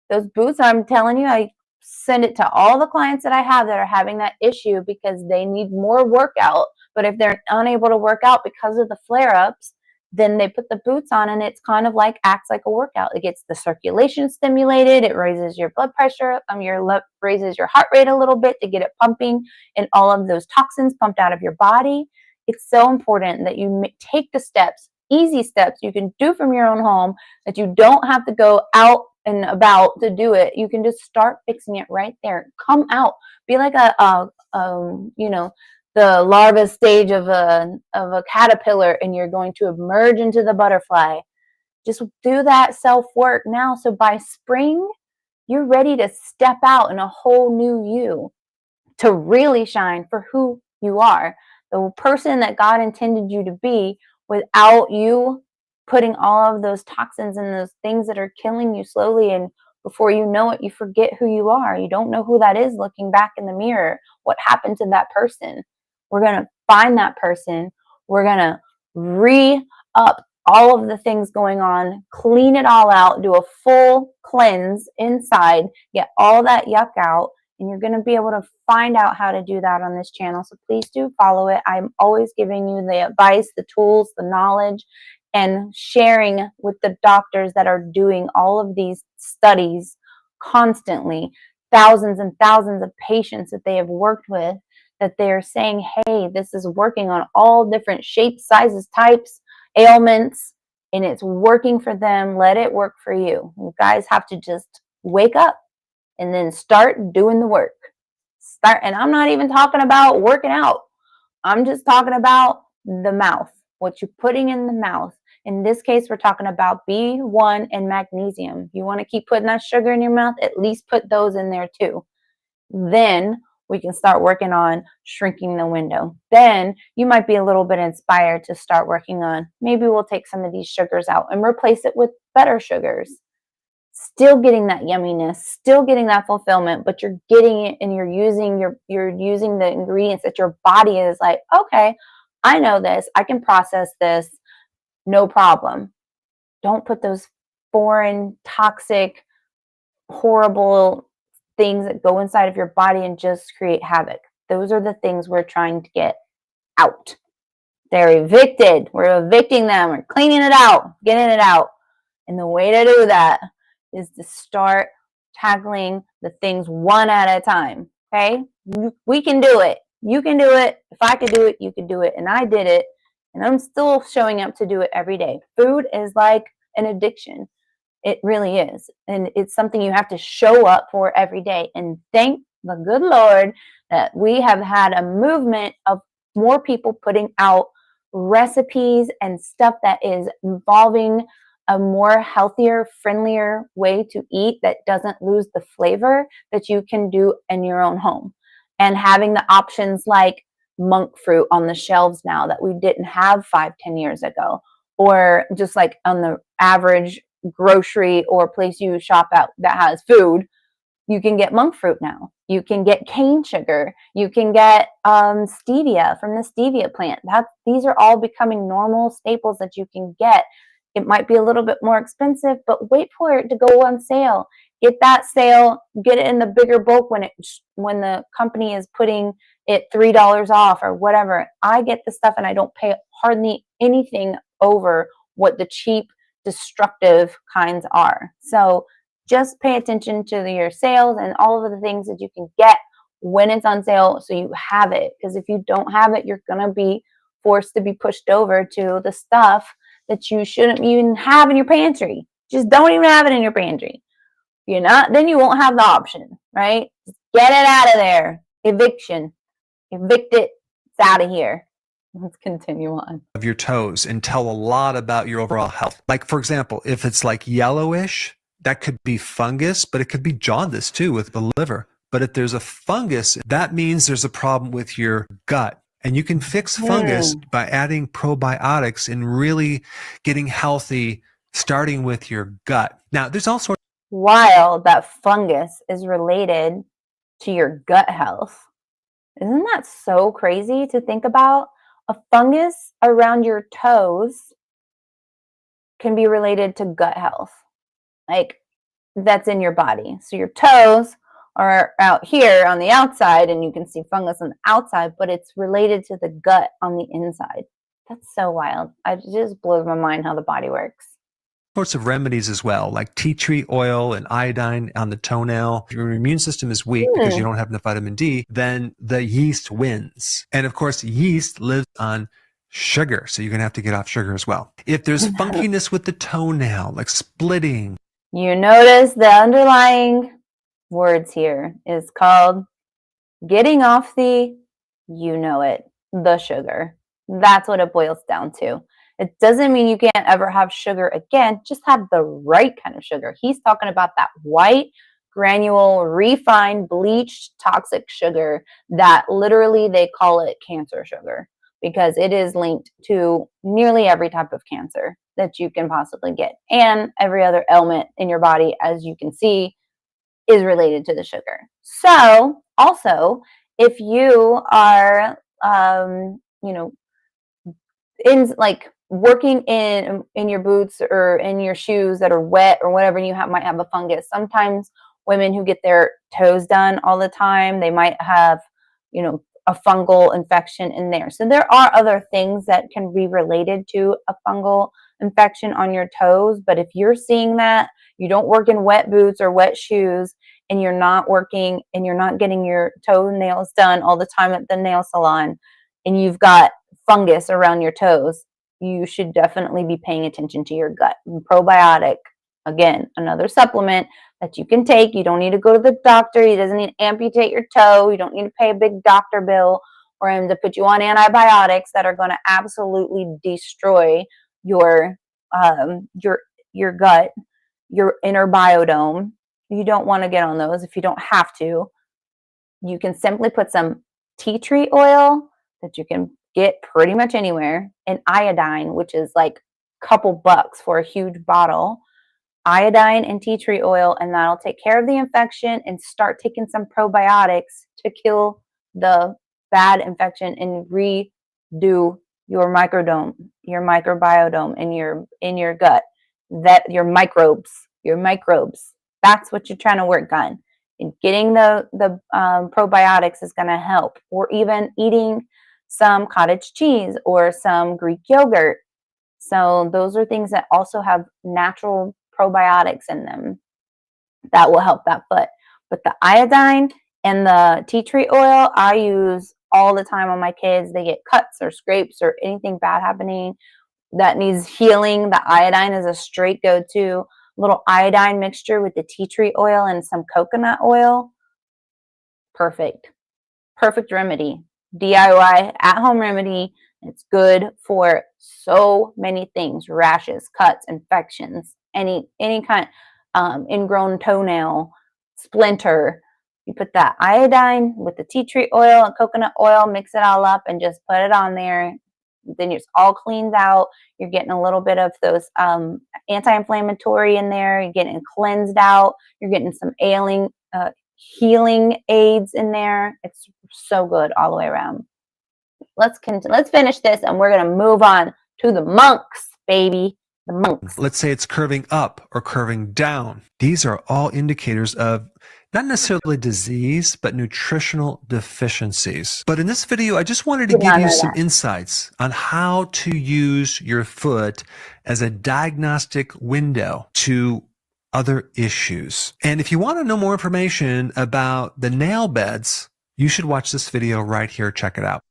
Those boots, I'm telling you, I send it to all the clients that I have that are having that issue because they need more workout. But if they're unable to work out because of the flare-ups, then they put the boots on, and it's kind of like acts like a workout. It gets the circulation stimulated. It raises your blood pressure. Raises your heart rate a little bit to get it pumping, and all of those toxins pumped out of your body. It's so important that you take the steps, easy steps you can do from your own home, that you don't have to go out and about to do it. You can just start fixing it right there. Come out. Be like the larva stage of a caterpillar, and you're going to emerge into the butterfly. Just do that self-work now, so by spring, you're ready to step out in a whole new you, to really shine for who you are, the person that God intended you to be, without you putting all of those toxins and those things that are killing you slowly, and before you know it, you forget who you are. You don't know who that is looking back in the mirror. What happened to that person? We're going to find that person. We're going to re-up all of the things going on, clean it all out, do a full cleanse inside, get all that yuck out, and you're going to be able to find out how to do that on this channel. So please do follow it. I'm always giving you the advice, the tools, the knowledge, and sharing with the doctors that are doing all of these studies constantly, thousands and thousands of patients that they have worked with, that they're saying, hey, this is working on all different shapes, sizes, types, ailments, and it's working for them. Let it work for you. You guys have to just wake up and then start doing the work. And I'm not even talking about working out. I'm just talking about the mouth, what you're putting in the mouth. In this case, we're talking about B1 and magnesium. You want to keep putting that sugar in your mouth, at least put those in there too. Then we can start working on shrinking the window. Then you might be a little bit inspired to start working on, maybe we'll take some of these sugars out and replace it with better sugars. Still getting that yumminess, still getting that fulfillment, but you're getting it and you're using the ingredients that your body is like, okay, I know this, I can process this, no problem. Don't put those foreign, toxic, horrible things that go inside of your body and just create havoc. Those are the things we're trying to get out. They're evicted. We're evicting them. We're cleaning it out, getting it out. And the way to do that is to start tackling the things one at a time. Okay? We can do it. You can do it. If I could do it, you could do it. And I did it. And I'm still showing up to do it every day. Food is like an addiction. It really is. And it's something you have to show up for every day. And thank the good Lord that we have had a movement of more people putting out recipes and stuff that is involving a more healthier, friendlier way to eat that doesn't lose the flavor that you can do in your own home. And having the options like monk fruit on the shelves now that we didn't have 5-10 years ago, or just like on the average grocery or place you shop at that has food, you can get monk fruit now. You can get cane sugar. You can get stevia from the stevia plant. These are all becoming normal staples that you can get. It might be a little bit more expensive, but wait for it to go on sale. Get that sale, get it in the bigger bulk when the company is putting it $3 off or whatever. I get the stuff and I don't pay hardly anything over what the cheap, destructive kinds are. So just pay attention to your sales and all of the things that you can get when it's on sale so you have it. Because if you don't have it, you're going to be forced to be pushed over to the stuff that you shouldn't even have in your pantry. Just don't even have it in your pantry. If you're not, then you won't have the option, right? Just get it out of there. Eviction. Evict it. It's out of here. Let's continue on. Of your toes and tell a lot about your overall health. Like, for example, if it's like yellowish, that could be fungus, but it could be jaundice too with the liver. But if there's a fungus, that means there's a problem with your gut. And you can fix fungus by adding probiotics and really getting healthy, starting with your gut. Now, there's all sorts. While that fungus is related to your gut health. Isn't that so crazy to think about? A fungus around your toes can be related to gut health. Like, that's in your body. So your toes are out here on the outside and you can see fungus on the outside, but it's related to the gut on the inside. That's so wild. It just blows my mind how the body works. Sorts of remedies as well, like tea tree oil and iodine on the toenail. If your immune system is weak because you don't have enough vitamin D, then the yeast wins. And of course, yeast lives on sugar, so you're going to have to get off sugar as well. If there's funkiness with the toenail, like splitting. You notice the underlying words here is called getting off the sugar. That's what it boils down to. It doesn't mean you can't ever have sugar again, just have the right kind of sugar. He's talking about that white, granule, refined, bleached, toxic sugar that literally they call it cancer sugar because it is linked to nearly every type of cancer that you can possibly get. And every other ailment in your body, as you can see, is related to the sugar. So also, if you are, in like working in your boots or in your shoes that are wet or whatever, and you might have a fungus. Sometimes women who get their toes done all the time, they might have, a fungal infection in there. So there are other things that can be related to a fungal infection on your toes, but if you're seeing that, you don't work in wet boots or wet shoes, and you're not working and you're not getting your toenails done all the time at the nail salon, and you've got fungus around your toes, you should definitely be paying attention to your gut. And probiotic, again, another supplement that you can take. You don't need to go to the doctor. He doesn't need to amputate your toe. You don't need to pay a big doctor bill or him to put you on antibiotics that are going to absolutely destroy your gut, your inner biodome. You don't want to get on those if you don't have to. You can simply put some tea tree oil that you can get pretty much anywhere, and iodine, which is like a couple bucks for a huge bottle. Iodine and tea tree oil, and that'll take care of the infection, and start taking some probiotics to kill the bad infection and redo your microbiome in your gut, that your microbes. That's what you're trying to work on. And getting the probiotics is going to help, or even eating some cottage cheese or some Greek yogurt. So those are things that also have natural probiotics in them that will help that foot. But the iodine and the tea tree oil I use all the time on my kids. They get cuts or scrapes or anything bad happening that needs healing. The iodine is a straight go-to. Little iodine mixture with the tea tree oil and some coconut oil. Perfect remedy. DIY at-home remedy. It's good for so many things: rashes, cuts, infections, any kind, ingrown toenail, splinter. You put that iodine with the tea tree oil and coconut oil, mix it all up, and just put it on there. Then it's all cleaned out. You're getting a little bit of those anti-inflammatory in there. You're getting cleansed out. You're getting some healing aids in there. It's so good all the way around. Let's finish this, and we're going to move on to the monks, baby. The monks. Let's say it's curving up or curving down. These are all indicators of not necessarily disease, but nutritional deficiencies. But in this video, I just wanted to give you some insights on how to use your foot as a diagnostic window to other issues. And if you want to know more information about the nail beds, you should watch this video right here. Check it out.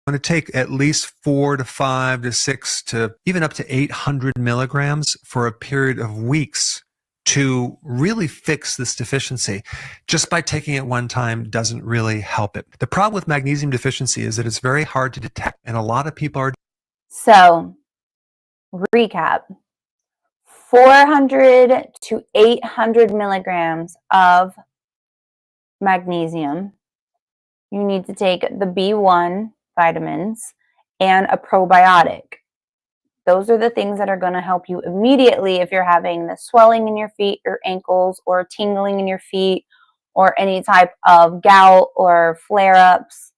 I'm going to take at least 4 to 5 to 6 to even up to 800 milligrams for a period of weeks to really fix this deficiency. Just by taking it one time doesn't really help it. The problem with magnesium deficiency is that it's very hard to detect, and a lot of people are. So, recap. 400 to 800 milligrams of magnesium. You need to take the B1 vitamins and a probiotic. Those are the things that are going to help you immediately if you're having the swelling in your feet or ankles, or tingling in your feet, or any type of gout or flare-ups.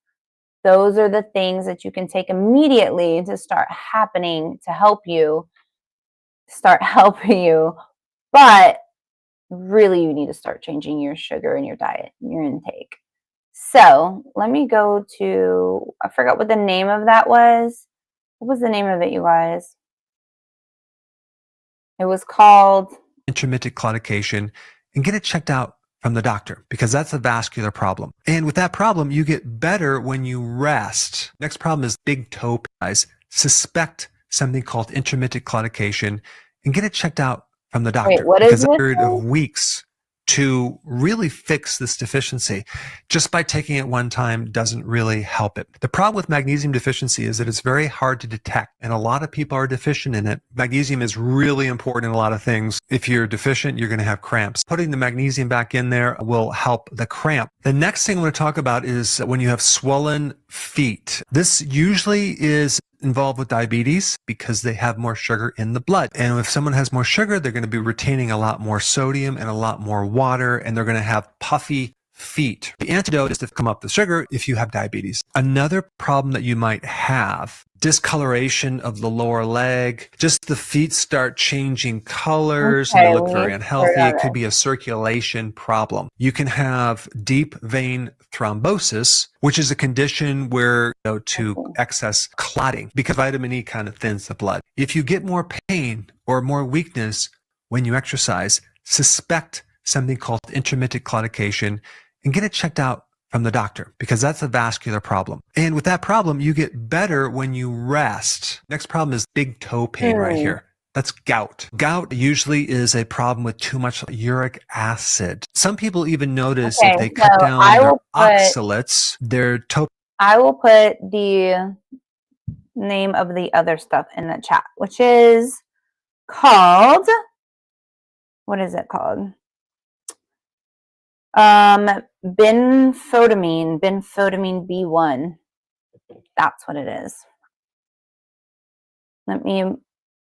Those are the things that you can take immediately to start happening to help you, but really you need to start changing your sugar in your diet, your intake. So let me go to, I forgot what the name of that was. What was the name of it, you guys? It was called intermittent claudication, and get it checked out from the doctor, because that's a vascular problem. And with that problem, you get better when you rest. Next problem is big toe guys. Suspect something called intermittent claudication and get it checked out from the doctor. Wait, what because is a it? period of weeks to really fix this deficiency. Just by taking it one time doesn't really help it. The problem with magnesium deficiency is that it's very hard to detect, and a lot of people are deficient in it. Magnesium is really important in a lot of things. If you're deficient, you're going to have cramps. Putting the magnesium back in there will help the cramp. The next thing I want to talk about is when you have swollen feet. This usually is involved with diabetes because they have more sugar in the blood. And if someone has more sugar, they're going to be retaining a lot more sodium and a lot more water, and they're going to have puffy feet. The antidote is to come up the sugar if you have diabetes. Another problem that you might have, discoloration of the lower leg, just the feet start changing colors and they Okay, look we've very heard unhealthy. of It could it. be a circulation problem. You can have deep vein thrombosis, which is a condition where to Okay. excess clotting because vitamin E kind of thins the blood. If you get more pain or more weakness when you exercise, suspect something called intermittent claudication and get it checked out from the doctor because that's a vascular problem. And with that problem, you get better when you rest. Next problem is big toe pain right here. That's gout. Gout usually is a problem with too much uric acid. Some people even notice if Okay, they cut so down their oxalates, their toe. I will put the name of the other stuff in the chat, which is called, what is it called? Benfotiamine B1. That's what it is. Let me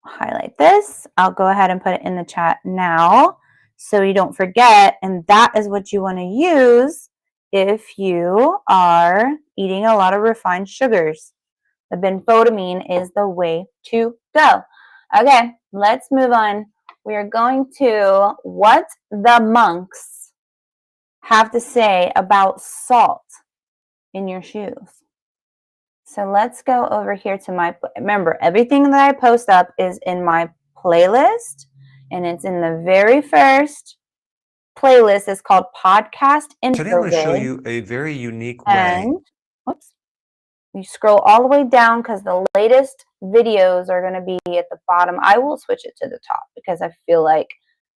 highlight this. I'll go ahead and put it in the chat now so you don't forget. And that is what you want to use if you are eating a lot of refined sugars. The benfotiamine is the way to go. Okay, let's move on. We are going to what the monks have to say about salt in your shoes. So let's go over here to my, remember, everything that I post up is in my playlist, and it's in the very first playlist. It's called Podcast Info. Today I'm going to show you a very unique way. And, whoops, you scroll all the way down because the latest videos are going to be at the bottom. I will switch it to the top because I feel like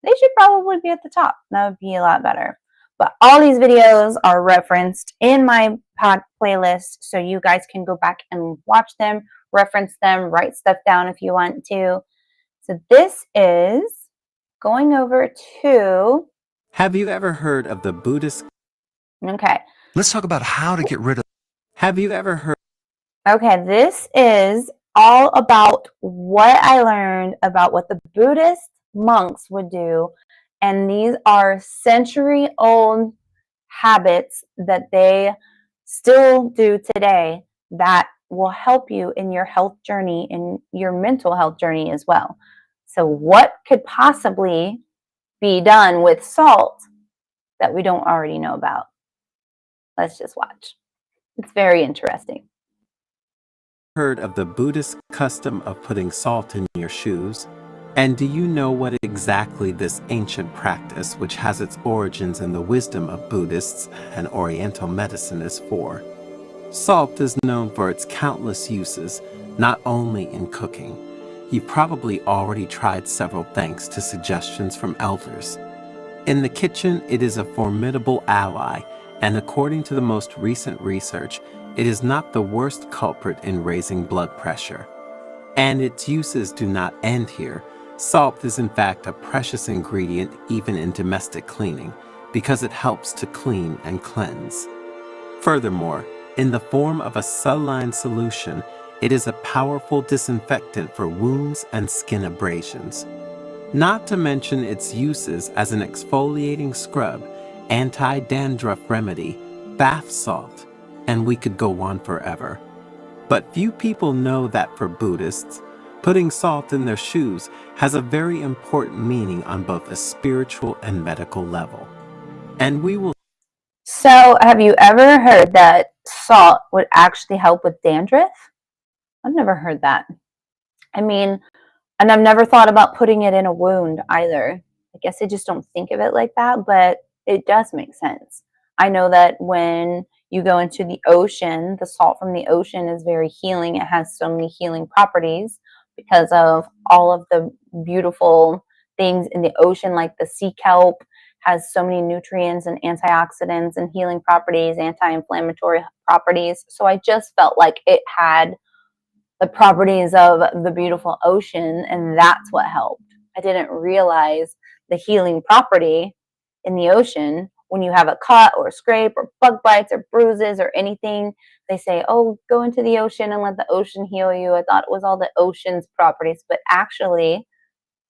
they should probably be at the top. That would be a lot better. But all these videos are referenced in my playlist, so you guys can go back and watch them, reference them, write stuff down if you want to. So this is going over to... Have you ever heard of the Buddhist? Okay. Let's talk about how to get rid of. Have you ever heard? Okay, this is all about what I learned about what the Buddhist monks would do. And these are century-old habits that they still do today that will help you in your health journey and your mental health journey as well. So what could possibly be done with salt that we don't already know about? Let's just watch. It's very interesting. Heard of the Buddhist custom of putting salt in your shoes? And do you know what exactly this ancient practice, which has its origins in the wisdom of Buddhists and Oriental medicine, is for? Salt is known for its countless uses, not only in cooking. You've probably already tried several thanks to suggestions from elders. In the kitchen, it is a formidable ally, and according to the most recent research, it is not the worst culprit in raising blood pressure. And its uses do not end here. Salt is in fact a precious ingredient even in domestic cleaning, because it helps to clean and cleanse. Furthermore, in the form of a saline solution, it is a powerful disinfectant for wounds and skin abrasions. Not to mention its uses as an exfoliating scrub, anti-dandruff remedy, bath salt, and we could go on forever. But few people know that for Buddhists, putting salt in their shoes has a very important meaning on both a spiritual and medical level. And we will... So, have you ever heard that salt would actually help with dandruff? I've never heard that. I mean, and I've never thought about putting it in a wound either. I guess I just don't think of it like that, but it does make sense. I know that when you go into the ocean, the salt from the ocean is very healing. It has so many healing properties because of all of the beautiful things in the ocean, like the sea kelp has so many nutrients and antioxidants and healing properties, anti-inflammatory properties. So I just felt like it had the properties of the beautiful ocean, and that's what helped. I didn't realize the healing property in the ocean. When you have a cut or a scrape or bug bites or bruises or anything, they say, oh, go into the ocean and let the ocean heal you. I thought it was all the ocean's properties, but actually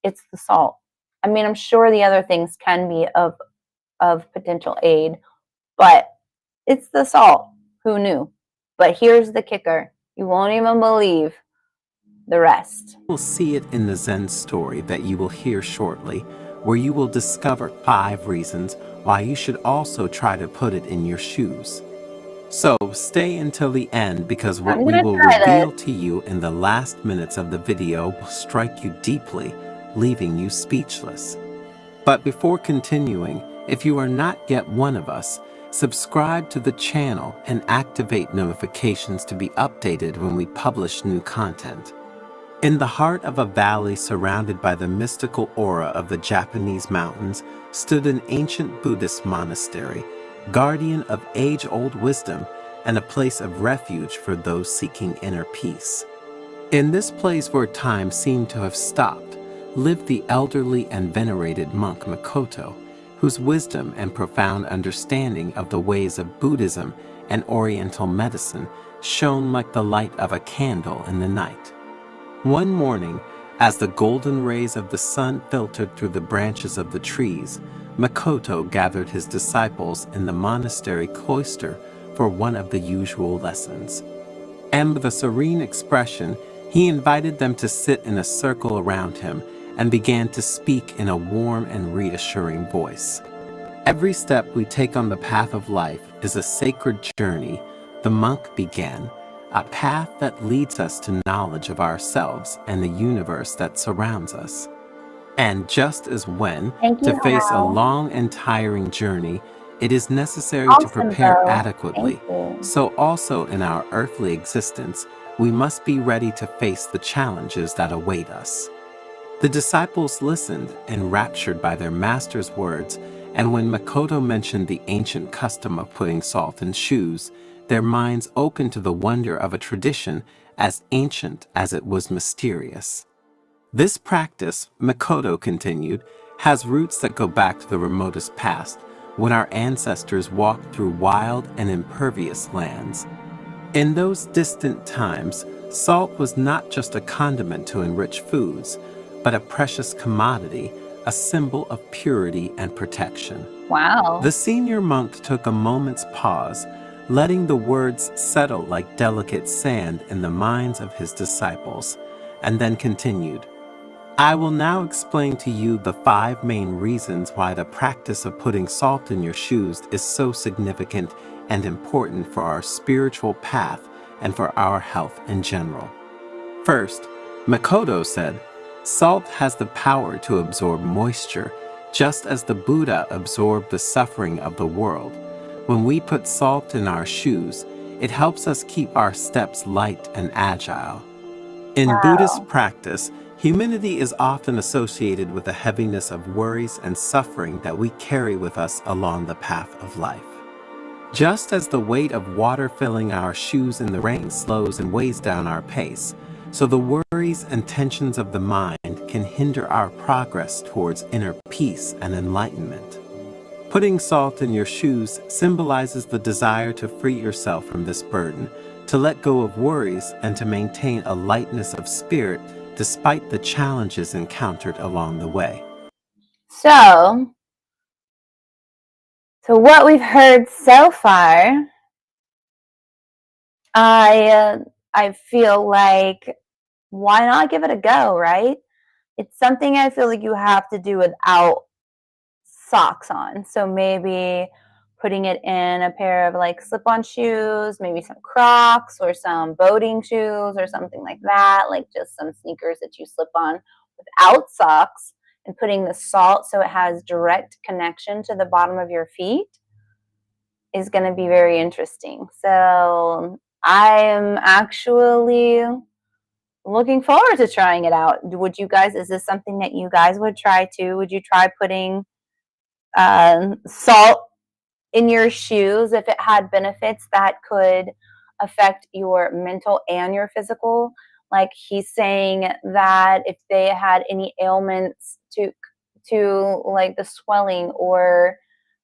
it's the salt. I mean, I'm sure the other things can be of potential aid, but it's the salt. Who knew? But here's the kicker. You won't even believe the rest. You will see it in the Zen story that you will hear shortly, where you will discover 5 reasons why you should also try to put it in your shoes. So stay until the end, because what I'm we gonna will try reveal this. to you in the last minutes of the video will strike you deeply, leaving you speechless. But before continuing, if you are not yet one of us, subscribe to the channel and activate notifications to be updated when we publish new content. In the heart of a valley surrounded by the mystical aura of the Japanese mountains stood an ancient Buddhist monastery, guardian of age-old wisdom and a place of refuge for those seeking inner peace. In this place where time seemed to have stopped, lived the elderly and venerated monk Makoto, whose wisdom and profound understanding of the ways of Buddhism and Oriental medicine shone like the light of a candle in the night. One morning, as the golden rays of the sun filtered through the branches of the trees, Makoto gathered his disciples in the monastery cloister for one of the usual lessons. And with a serene expression, he invited them to sit in a circle around him and began to speak in a warm and reassuring voice. Every step we take on the path of life is a sacred journey, the monk began, a path that leads us to knowledge of ourselves and the universe that surrounds us. And just as when, Thank to you, face a Hal. long and tiring journey, it is necessary to Awesome, prepare Bo. adequately, Thank you. so also in our earthly existence, we must be ready to face the challenges that await us. The disciples listened, enraptured by their master's words, and when Makoto mentioned the ancient custom of putting salt in shoes, their minds opened to the wonder of a tradition as ancient as it was mysterious. This practice, Makoto continued, has roots that go back to the remotest past, when our ancestors walked through wild and impervious lands. In those distant times, salt was not just a condiment to enrich foods, but a precious commodity, a symbol of purity and protection. Wow. The senior monk took a moment's pause, letting the words settle like delicate sand in the minds of his disciples, and then continued, I will now explain to you the 5 main reasons why the practice of putting salt in your shoes is so significant and important for our spiritual path and for our health in general. First, Makoto said, salt has the power to absorb moisture, just as the Buddha absorbed the suffering of the world. When we put salt in our shoes, it helps us keep our steps light and agile. In Buddhist practice, humility is often associated with the heaviness of worries and suffering that we carry with us along the path of life. Just as the weight of water filling our shoes in the rain slows and weighs down our pace, so the worries and tensions of the mind can hinder our progress towards inner peace and enlightenment. Putting salt in your shoes symbolizes the desire to free yourself from this burden, to let go of worries, and to maintain a lightness of spirit despite the challenges encountered along the way. So what we've heard so far, I feel like, why not give it a go, right? It's something I feel like you have to do without socks on. So maybe putting it in a pair of like slip-on shoes, maybe some Crocs or some boating shoes or something like that, like just some sneakers that you slip on without socks, and putting the salt so it has direct connection to the bottom of your feet is going to be very interesting. So I am actually looking forward to trying it out. Would you guys, is this something that you guys would try too? Would you try putting salt in your shoes if it had benefits that could affect your mental and your physical? Like he's saying that if they had any ailments to like the swelling or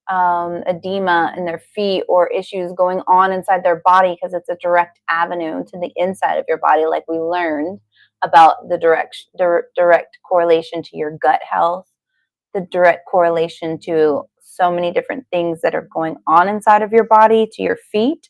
edema in their feet, or issues going on inside their body, because it's a direct avenue to the inside of your body, like we learned about the direct correlation to your gut health, the direct correlation to so many different things that are going on inside of your body to your feet.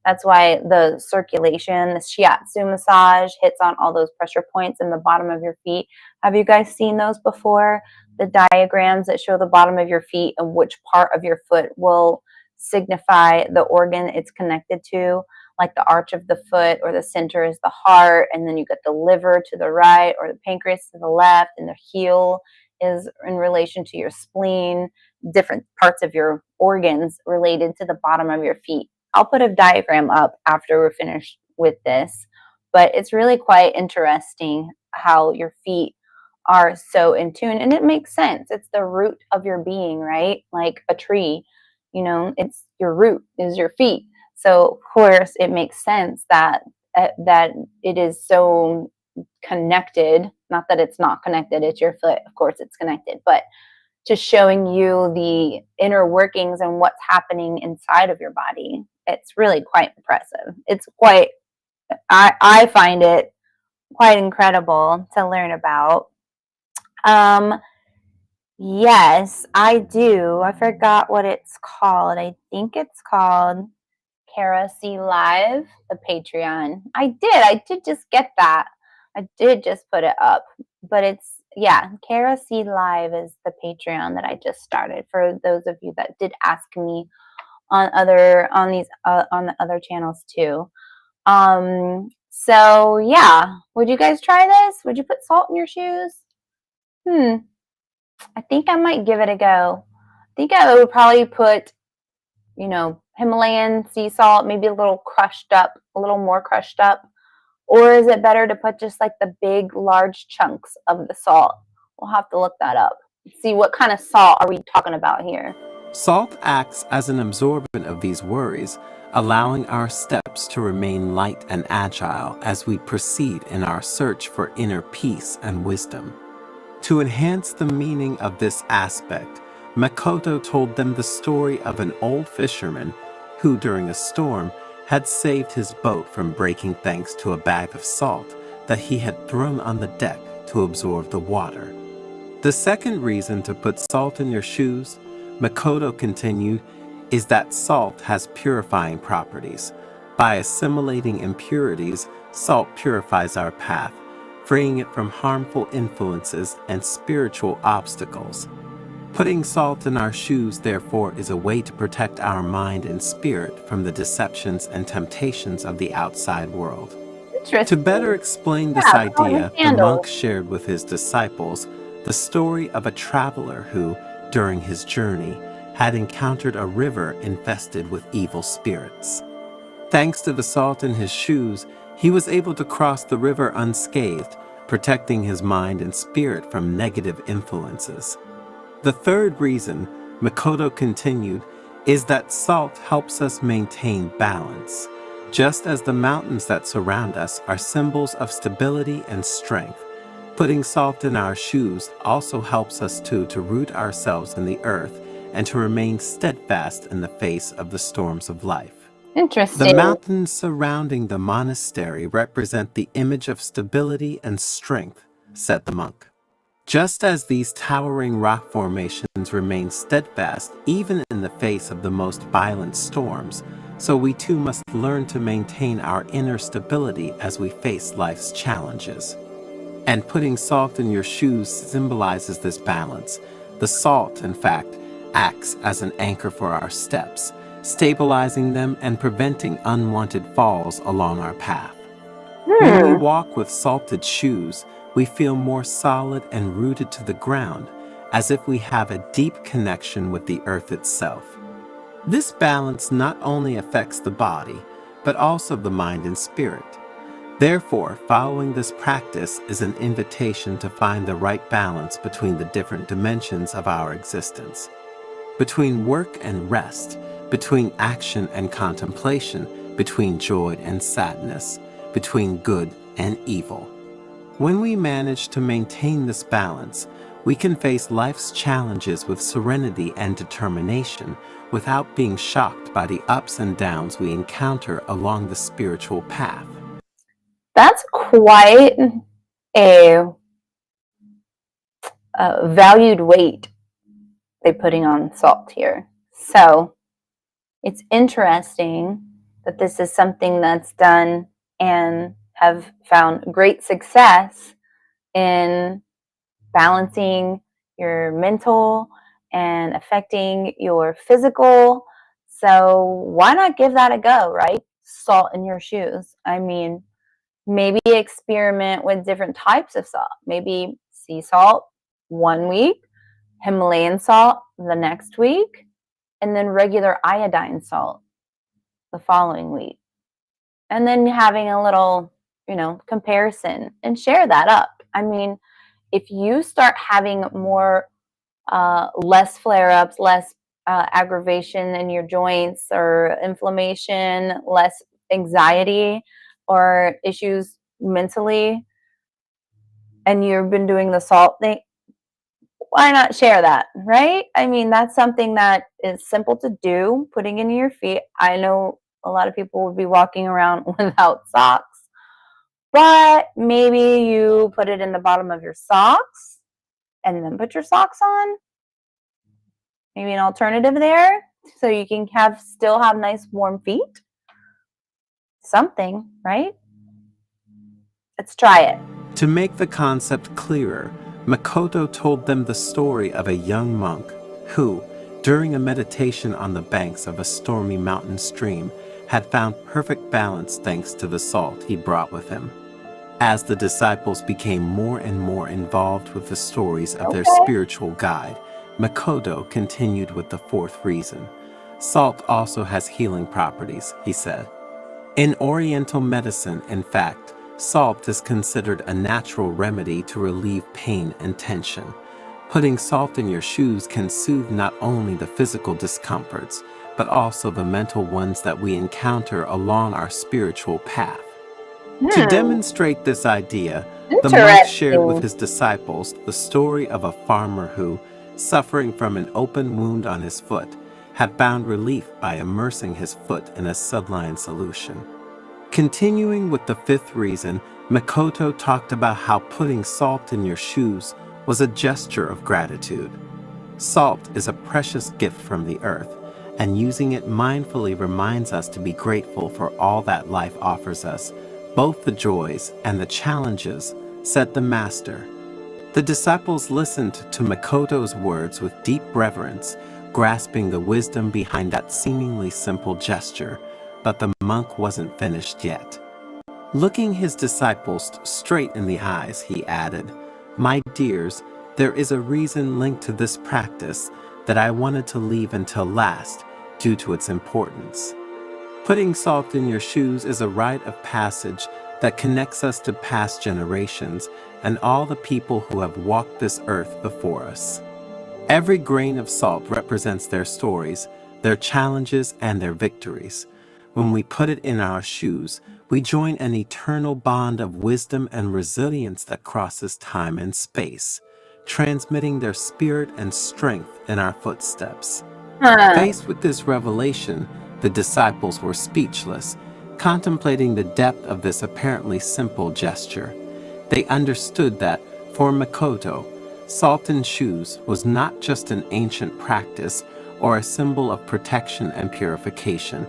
That's why the circulation, the shiatsu massage hits on all those pressure points in the bottom of your feet. Have you guys seen those before? The diagrams that show the bottom of your feet and which part of your foot will signify the organ it's connected to, like the arch of the foot, or the center is the heart, and then you get the liver to the right, or the pancreas to the left, and the heel is in relation to your spleen, different parts of your organs related to the bottom of your feet. I'll put a diagram up after we're finished with this, but it's really quite interesting how your feet are so in tune, and it makes sense. It's the root of your being, right? Like a tree, it's your root is your feet. So of course it makes sense that that it is so connected. Not that it's not connected, it's your foot. Of course it's connected, but to showing you the inner workings and what's happening inside of your body. It's really quite impressive. I find it quite incredible to learn about. Yes, I do. I forgot what it's called. I think it's called Kara C Live, the Patreon. I did just get that. I did just put it up. But Kara C Live is the Patreon that I just started for those of you that did ask me on the other channels too. So yeah, would you guys try this? Would you put salt in your shoes? I think I might give it a go. I think I would probably put, Himalayan sea salt, maybe a little more crushed up. Or is it better to put just like the big, large chunks of the salt? We'll have to look that up. See what kind of salt are we talking about here? Salt acts as an absorbent of these worries, allowing our steps to remain light and agile as we proceed in our search for inner peace and wisdom. To enhance the meaning of this aspect, Makoto told them the story of an old fisherman who, during a storm, had saved his boat from breaking thanks to a bag of salt that he had thrown on the deck to absorb the water. The second reason to put salt in your shoes, Makoto continued, is that salt has purifying properties. By assimilating impurities, salt purifies our path, freeing it from harmful influences and spiritual obstacles. Putting salt in our shoes, therefore, is a way to protect our mind and spirit from the deceptions and temptations of the outside world. To better explain this idea, the monk shared with his disciples the story of a traveler who, during his journey, had encountered a river infested with evil spirits. Thanks to the salt in his shoes, he was able to cross the river unscathed, protecting his mind and spirit from negative influences. The third reason, Makoto continued, is that salt helps us maintain balance. Just as the mountains that surround us are symbols of stability and strength, putting salt in our shoes also helps us to root ourselves in the earth and to remain steadfast in the face of the storms of life. Interesting. The mountains surrounding the monastery represent the image of stability and strength, said the monk. Just as these towering rock formations remain steadfast even in the face of the most violent storms, so we too must learn to maintain our inner stability as we face life's challenges. And putting salt in your shoes symbolizes this balance. The salt, in fact, acts as an anchor for our steps, stabilizing them and preventing unwanted falls along our path. When we walk with salted shoes, we feel more solid and rooted to the ground, as if we have a deep connection with the earth itself. This balance not only affects the body, but also the mind and spirit. Therefore, following this practice is an invitation to find the right balance between the different dimensions of our existence. Between work and rest, between action and contemplation, between joy and sadness, between good and evil. When we manage to maintain this balance, we can face life's challenges with serenity and determination without being shocked by the ups and downs we encounter along the spiritual path. That's quite a valued weight they putting on salt here. So it's interesting that this is something that's done and have found great success in balancing your mental and affecting your physical. So why not give that a go, right? Salt in your shoes. I mean, maybe experiment with different types of salt. Maybe sea salt one week, Himalayan salt the next week, and then regular iodine salt the following week. And then having a little, comparison and share that up. I mean, if you start having more, less flare ups, less aggravation in your joints or inflammation, less anxiety or issues mentally, and you've been doing the salt thing, why not share that, right? I mean, that's something that is simple to do, putting in your feet. I know a lot of people would be walking around without socks, but maybe you put it in the bottom of your socks and then put your socks on. Maybe an alternative there so you can still have nice warm feet. Something, right? Let's try it. To make the concept clearer, Makoto told them the story of a young monk who, during a meditation on the banks of a stormy mountain stream, had found perfect balance thanks to the salt he brought with him. As the disciples became more and more involved with the stories of their spiritual guide, Makoto continued with the fourth reason. Salt also has healing properties, he said. In Oriental medicine, in fact, salt is considered a natural remedy to relieve pain and tension. Putting salt in your shoes can soothe not only the physical discomforts, but also the mental ones that we encounter along our spiritual path. To demonstrate this idea, the monk shared with his disciples the story of a farmer who, suffering from an open wound on his foot, had found relief by immersing his foot in a saline solution. Continuing with the fifth reason, Makoto talked about how putting salt in your shoes was a gesture of gratitude. Salt is a precious gift from the earth, and using it mindfully reminds us to be grateful for all that life offers us, both the joys and the challenges, said the master. The disciples listened to Makoto's words with deep reverence, grasping the wisdom behind that seemingly simple gesture, but the monk wasn't finished yet. Looking his disciples straight in the eyes, he added, "My dears, there is a reason linked to this practice that I wanted to leave until last due to its importance. Putting salt in your shoes is a rite of passage that connects us to past generations and all the people who have walked this earth before us. Every grain of salt represents their stories, their challenges, and their victories. When we put it in our shoes, we join an eternal bond of wisdom and resilience that crosses time and space, transmitting their spirit and strength in our footsteps." Faced with this revelation, the disciples were speechless, contemplating the depth of this apparently simple gesture. They understood that, for Makoto, salt in shoes was not just an ancient practice or a symbol of protection and purification,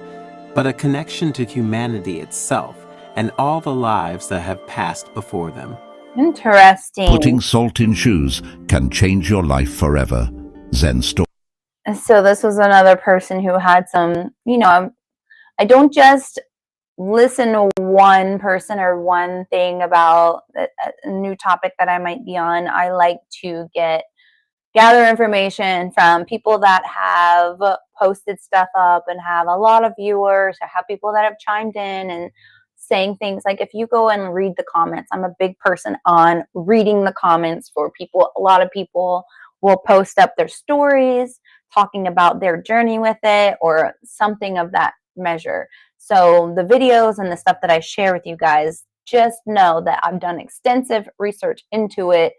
but a connection to humanity itself and all the lives that have passed before them. Interesting. Putting salt in shoes can change your life forever. Zen story. So this was another person who had some, I don't just listen to one person or one thing about a new topic that I might be on. I like to gather information from people that have posted stuff up and have a lot of viewers. I have people that have chimed in and saying things like, if you go and read the comments, I'm a big person on reading the comments for people. A lot of people will post up their stories talking about their journey with it or something of that measure. So the videos and the stuff that I share with you guys, just know that I've done extensive research into it.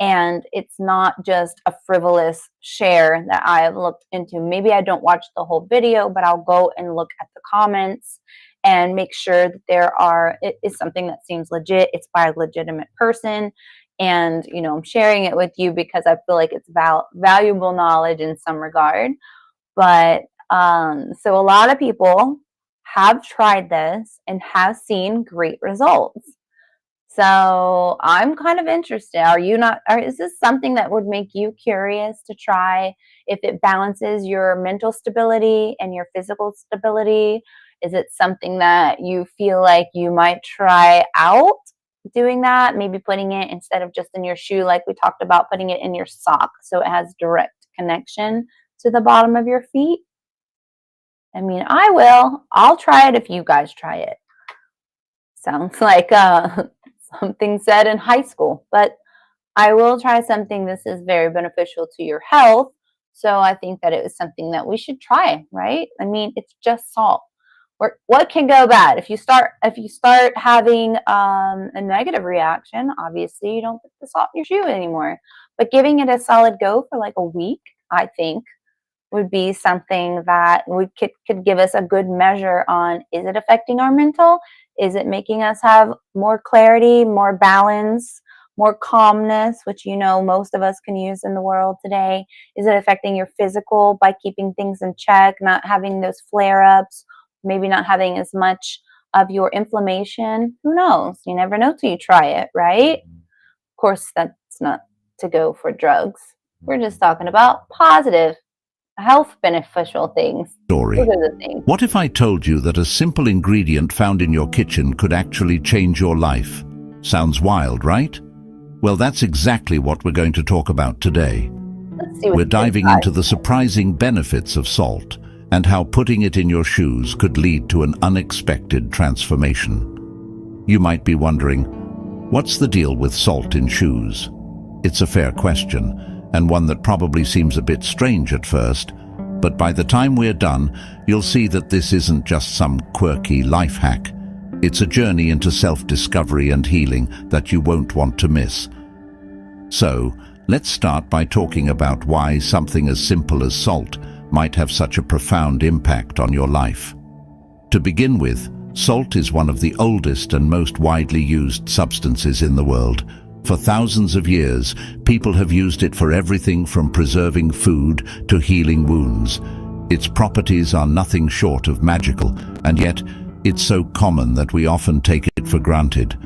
And it's not just a frivolous share that I have looked into. Maybe I don't watch the whole video, but I'll go and look at the comments and make sure that it is something that seems legit. It's by a legitimate person. And, I'm sharing it with you because I feel like it's valuable knowledge in some regard. But so a lot of people have tried this and have seen great results. So I'm kind of interested. Are you not, or is this something that would make you curious to try if it balances your mental stability and your physical stability? Is it something that you feel like you might try out doing that? Maybe putting it instead of just in your shoe, like we talked about, putting it in your sock so it has direct connection to the bottom of your feet? I mean, I will. I'll try it if you guys try it. Sounds like something said in high school, but I will try something. This is very beneficial to your health. So I think that it is something that we should try, right? I mean, it's just salt. What can go bad? If you start having a negative reaction, obviously you don't put the salt in your shoe anymore. But giving it a solid go for like a week, I think, would be something that could give us a good measure on, is it affecting our mental? Is it making us have more clarity, more balance, more calmness, which most of us can use in the world today? Is it affecting your physical by keeping things in check, not having those flare-ups, maybe not having as much of your inflammation? Who knows? You never know till you try it, right? Of course, that's not to go for drugs. We're just talking about positive, health beneficial things. Story. Those are the things. What if I told you that a simple ingredient found in your kitchen could actually change your life? Sounds wild, right? Well, that's exactly what we're going to talk about today. Let's see what We're diving into the surprising benefits of salt and how putting it in your shoes could lead to an unexpected transformation. You might be wondering, what's the deal with salt in shoes? It's a fair question, and one that probably seems a bit strange at first, but by the time we're done, you'll see that this isn't just some quirky life hack. It's a journey into self-discovery and healing that you won't want to miss. So, let's start by talking about why something as simple as salt might have such a profound impact on your life. To begin with, salt is one of the oldest and most widely used substances in the world. For thousands of years, people have used it for everything from preserving food to healing wounds. Its properties are nothing short of magical, and yet it's so common that we often take it for granted.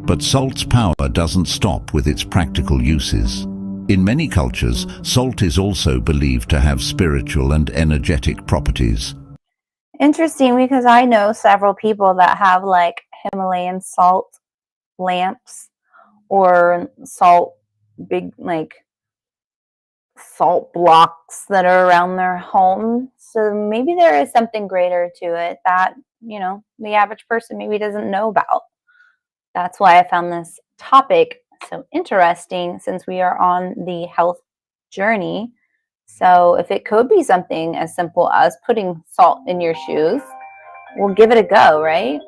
But salt's power doesn't stop with its practical uses. In many cultures, salt is also believed to have spiritual and energetic properties. Interesting, because I know several people that have like Himalayan salt lamps or salt salt blocks that are around their home. So maybe there is something greater to it that, the average person maybe doesn't know about. That's why I found this topic so interesting, since we are on the health journey. So if it could be something as simple as putting salt in your shoes, we'll give it a go, right?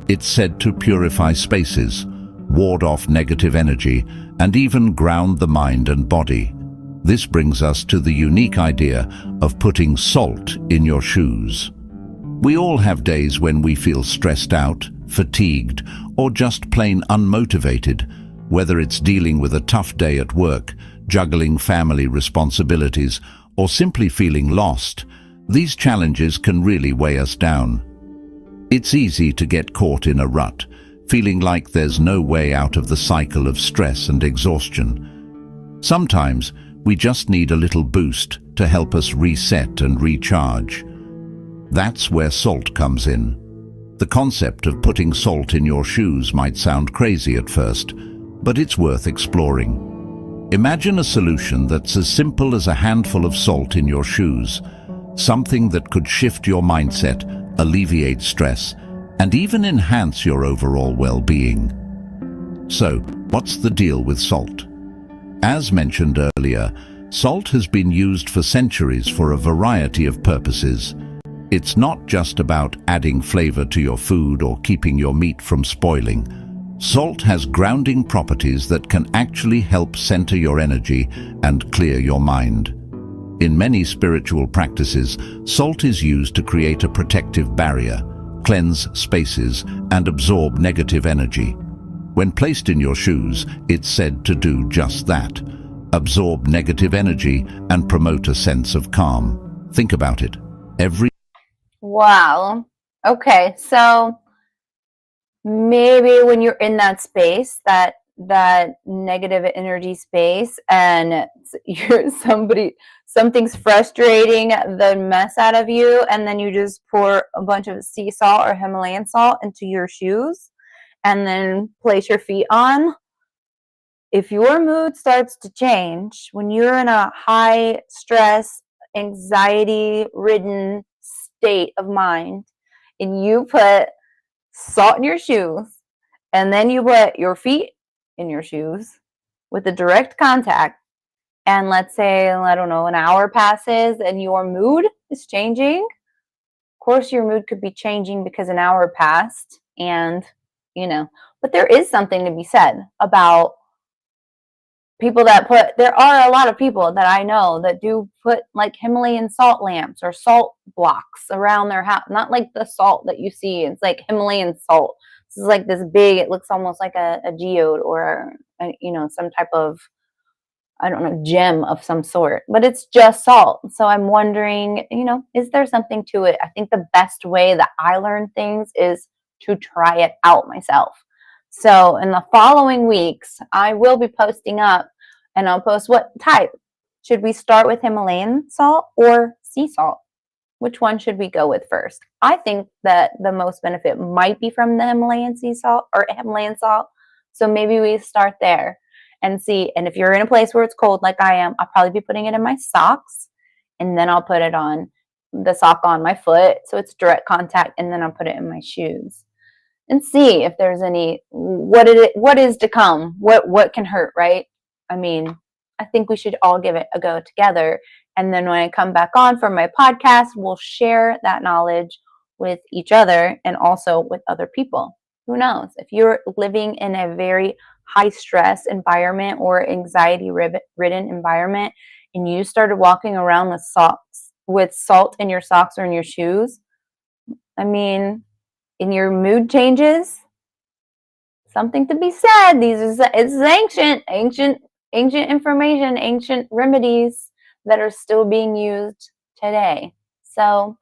It's said to purify spaces, ward off negative energy, and even ground the mind and body. This brings us to the unique idea of putting salt in your shoes. We all have days when we feel stressed out, fatigued, or just plain unmotivated, whether it's dealing with a tough day at work, juggling family responsibilities, or simply feeling lost. These challenges can really weigh us down. It's easy to get caught in a rut, feeling like there's no way out of the cycle of stress and exhaustion. Sometimes we just need a little boost to help us reset and recharge. That's where salt comes in. The concept of putting salt in your shoes might sound crazy at first, but it's worth exploring. Imagine a solution that's as simple as a handful of salt in your shoes, something that could shift your mindset, alleviate stress, and even enhance your overall well-being. So, what's the deal with salt? As mentioned earlier, salt has been used for centuries for a variety of purposes. It's not just about adding flavor to your food or keeping your meat from spoiling. Salt has grounding properties that can actually help center your energy and clear your mind. In many spiritual practices, salt is used to create a protective barrier, cleanse spaces, and absorb negative energy. When placed in your shoes, it's said to do just that. Absorb negative energy and promote a sense of calm. Think about it. Wow. Okay, so maybe when you're in that space, that negative energy space, and something's frustrating the mess out of you, and then you just pour a bunch of sea salt or Himalayan salt into your shoes and then place your feet on. If your mood starts to change when you're in a high stress, anxiety ridden state of mind, and you put salt in your shoes, and then you put your feet in your shoes with a direct contact, and let's say, I don't know, an hour passes and your mood is changing. Of course, your mood could be changing because an hour passed, and but there is something to be said about people there are a lot of people that I know that do put like Himalayan salt lamps or salt blocks around their house. Not like the salt that you see. It's like Himalayan salt. This is like this big, it looks almost like a geode or some type of, I don't know, gem of some sort, but it's just salt. So I'm wondering, is there something to it? I think the best way that I learn things is to try it out myself. So in the following weeks, I will be posting up, and I'll post what type. Should we start with Himalayan salt or sea salt? Which one should we go with first? I think that the most benefit might be from the Himalayan sea salt or Himalayan salt. So maybe we start there and see. And if you're in a place where it's cold like I am, I'll probably be putting it in my socks, and then I'll put it on the sock on my foot so it's direct contact, and then I'll put it in my shoes. And see if there's what is to come, what can hurt, right? I mean, I think we should all give it a go together. And then when I come back on for my podcast, we'll share that knowledge with each other and also with other people. Who knows? If you're living in a very high stress environment or anxiety ridden environment, and you started walking around with salt in your socks or in your shoes, I mean, in your mood changes, something to be said. It's ancient information, ancient remedies that are still being used today. So,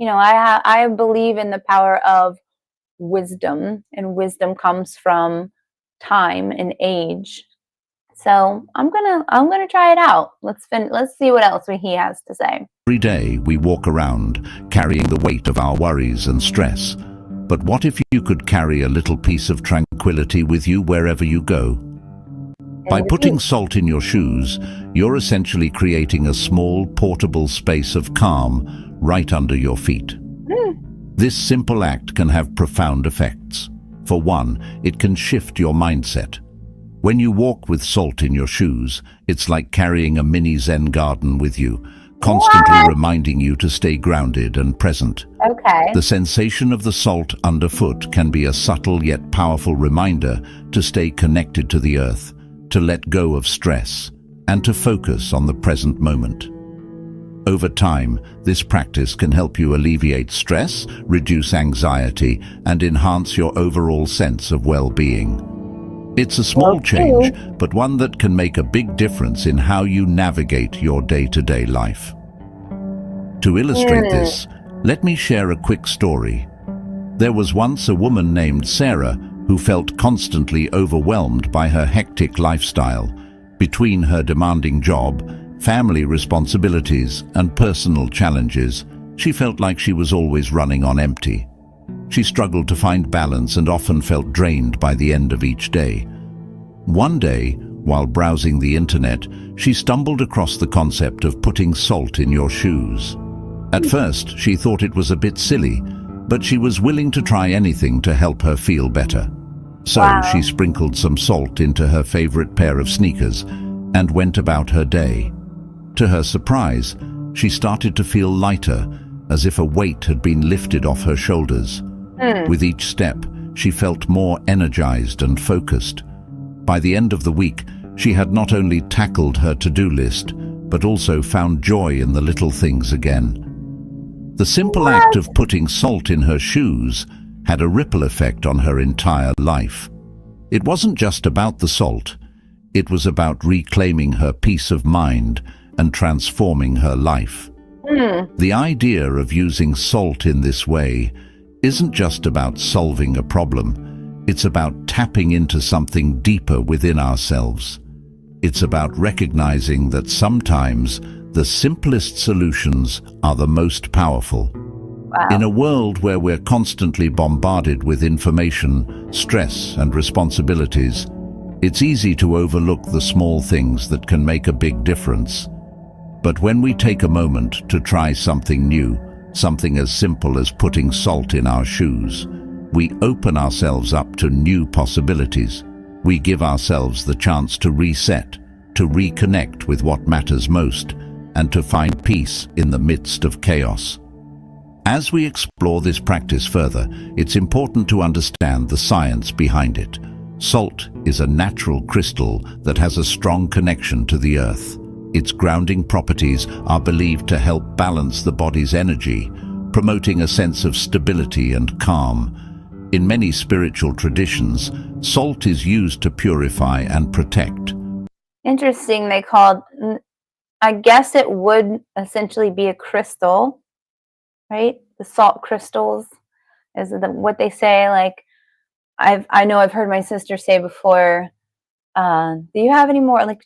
I believe in the power of wisdom, and wisdom comes from time and age. So I'm gonna try it out. Let's see what else he has to say. Every day we walk around carrying the weight of our worries and stress. But what if you could carry a little piece of tranquility with you wherever you go? By putting salt in your shoes, you're essentially creating a small, portable space of calm right under your feet. This simple act can have profound effects. For one, it can shift your mindset. When you walk with salt in your shoes, it's like carrying a mini Zen garden with you, constantly reminding you to stay grounded and present. Okay. The sensation of the salt underfoot can be a subtle yet powerful reminder to stay connected to the earth, to let go of stress, and to focus on the present moment. Over time, this practice can help you alleviate stress, reduce anxiety, and enhance your overall sense of well-being. It's a small change, but one that can make a big difference in how you navigate your day-to-day life. To illustrate this, let me share a quick story. There was once a woman named Sarah who felt constantly overwhelmed by her hectic lifestyle. Between her demanding job, family responsibilities, and personal challenges, she felt like she was always running on empty. She struggled to find balance and often felt drained by the end of each day. One day, while browsing the internet, she stumbled across the concept of putting salt in your shoes. At first, she thought it was a bit silly, but she was willing to try anything to help her feel better. So she sprinkled some salt into her favorite pair of sneakers and went about her day. To her surprise, she started to feel lighter, as if a weight had been lifted off her shoulders. With each step, she felt more energized and focused. By the end of the week, she had not only tackled her to-do list, but also found joy in the little things again. The simple act of putting salt in her shoes had a ripple effect on her entire life. It wasn't just about the salt. It was about reclaiming her peace of mind and transforming her life. The idea of using salt in this way isn't just about solving a problem. It's about tapping into something deeper within ourselves. It's about recognizing that sometimes the simplest solutions are the most powerful. Wow. In a world where we're constantly bombarded with information, stress, and responsibilities, it's easy to overlook the small things that can make a big difference. But when we take a moment to try something new, something as simple as putting salt in our shoes, we open ourselves up to new possibilities. We give ourselves the chance to reset, to reconnect with what matters most, and to find peace in the midst of chaos. As we explore this practice further, it's important to understand the science behind it. Salt is a natural crystal that has a strong connection to the earth. Its grounding properties are believed to help balance the body's energy, promoting a sense of stability and calm. In many spiritual traditions, salt is used to purify and protect. Interesting. I guess it would essentially be a crystal, right? The salt crystals is what they say. Like, I know I've heard my sister say before, do you have any more, like,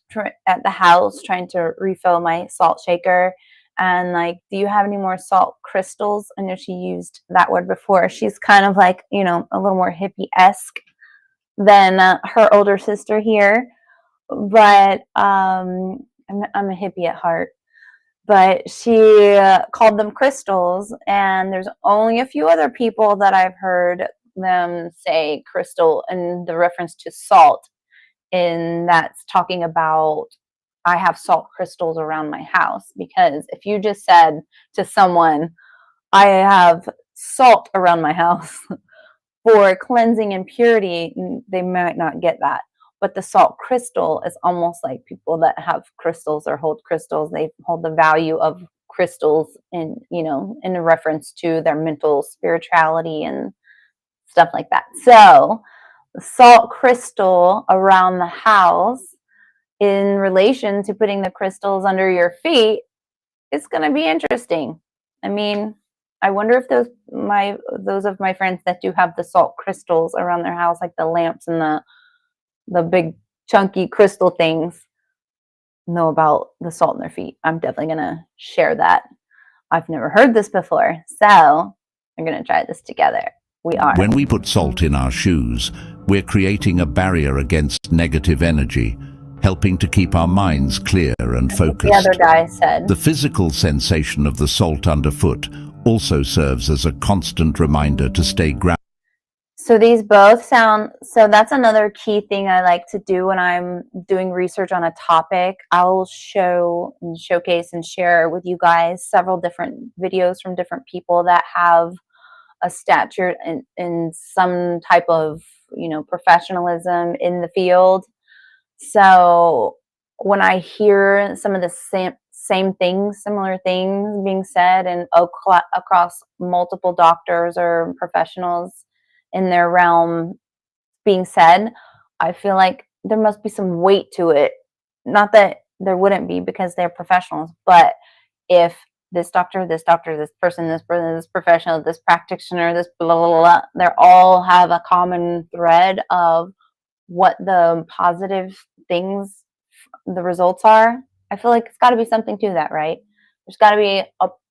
at the house trying to refill my salt shaker, and like, do you have any more salt crystals? I know she used that word before. She's kind of like, a little more hippie-esque than her older sister here, but I'm a hippie at heart. But she called them crystals, and there's only a few other people that I've heard them say crystal in the reference to salt, and that's talking about, I have salt crystals around my house. Because if you just said to someone, I have salt around my house for cleansing and purity, they might not get that. But the salt crystal is almost like people that have crystals or hold crystals. They hold the value of crystals in a reference to their mental spirituality and stuff like that. So the salt crystal around the house in relation to putting the crystals under your feet is going to be interesting. I mean, I wonder if those of my friends that do have the salt crystals around their house, like the lamps and the big chunky crystal things, know about the salt in their feet. I'm definitely going to share that. I've never heard this before, so we're going to try this together. We are. When we put salt in our shoes, we're creating a barrier against negative energy, helping to keep our minds clear and focused. The other guy said. The physical sensation of the salt underfoot also serves as a constant reminder to stay grounded. So these both sound, so that's another key thing I like to do when I'm doing research on a topic. I'll showcase and share with you guys several different videos from different people that have a stature in some type of, professionalism in the field. So when I hear some of the same things, similar things being said and across multiple doctors or professionals in their realm being said, I feel like there must be some weight to it. Not that there wouldn't be, because they're professionals, but if this doctor, this person, this professional, this practitioner, this blah, blah, blah, blah, they all have a common thread of what the positive things, the results are. I feel like it's got to be something to that, right? There's got to be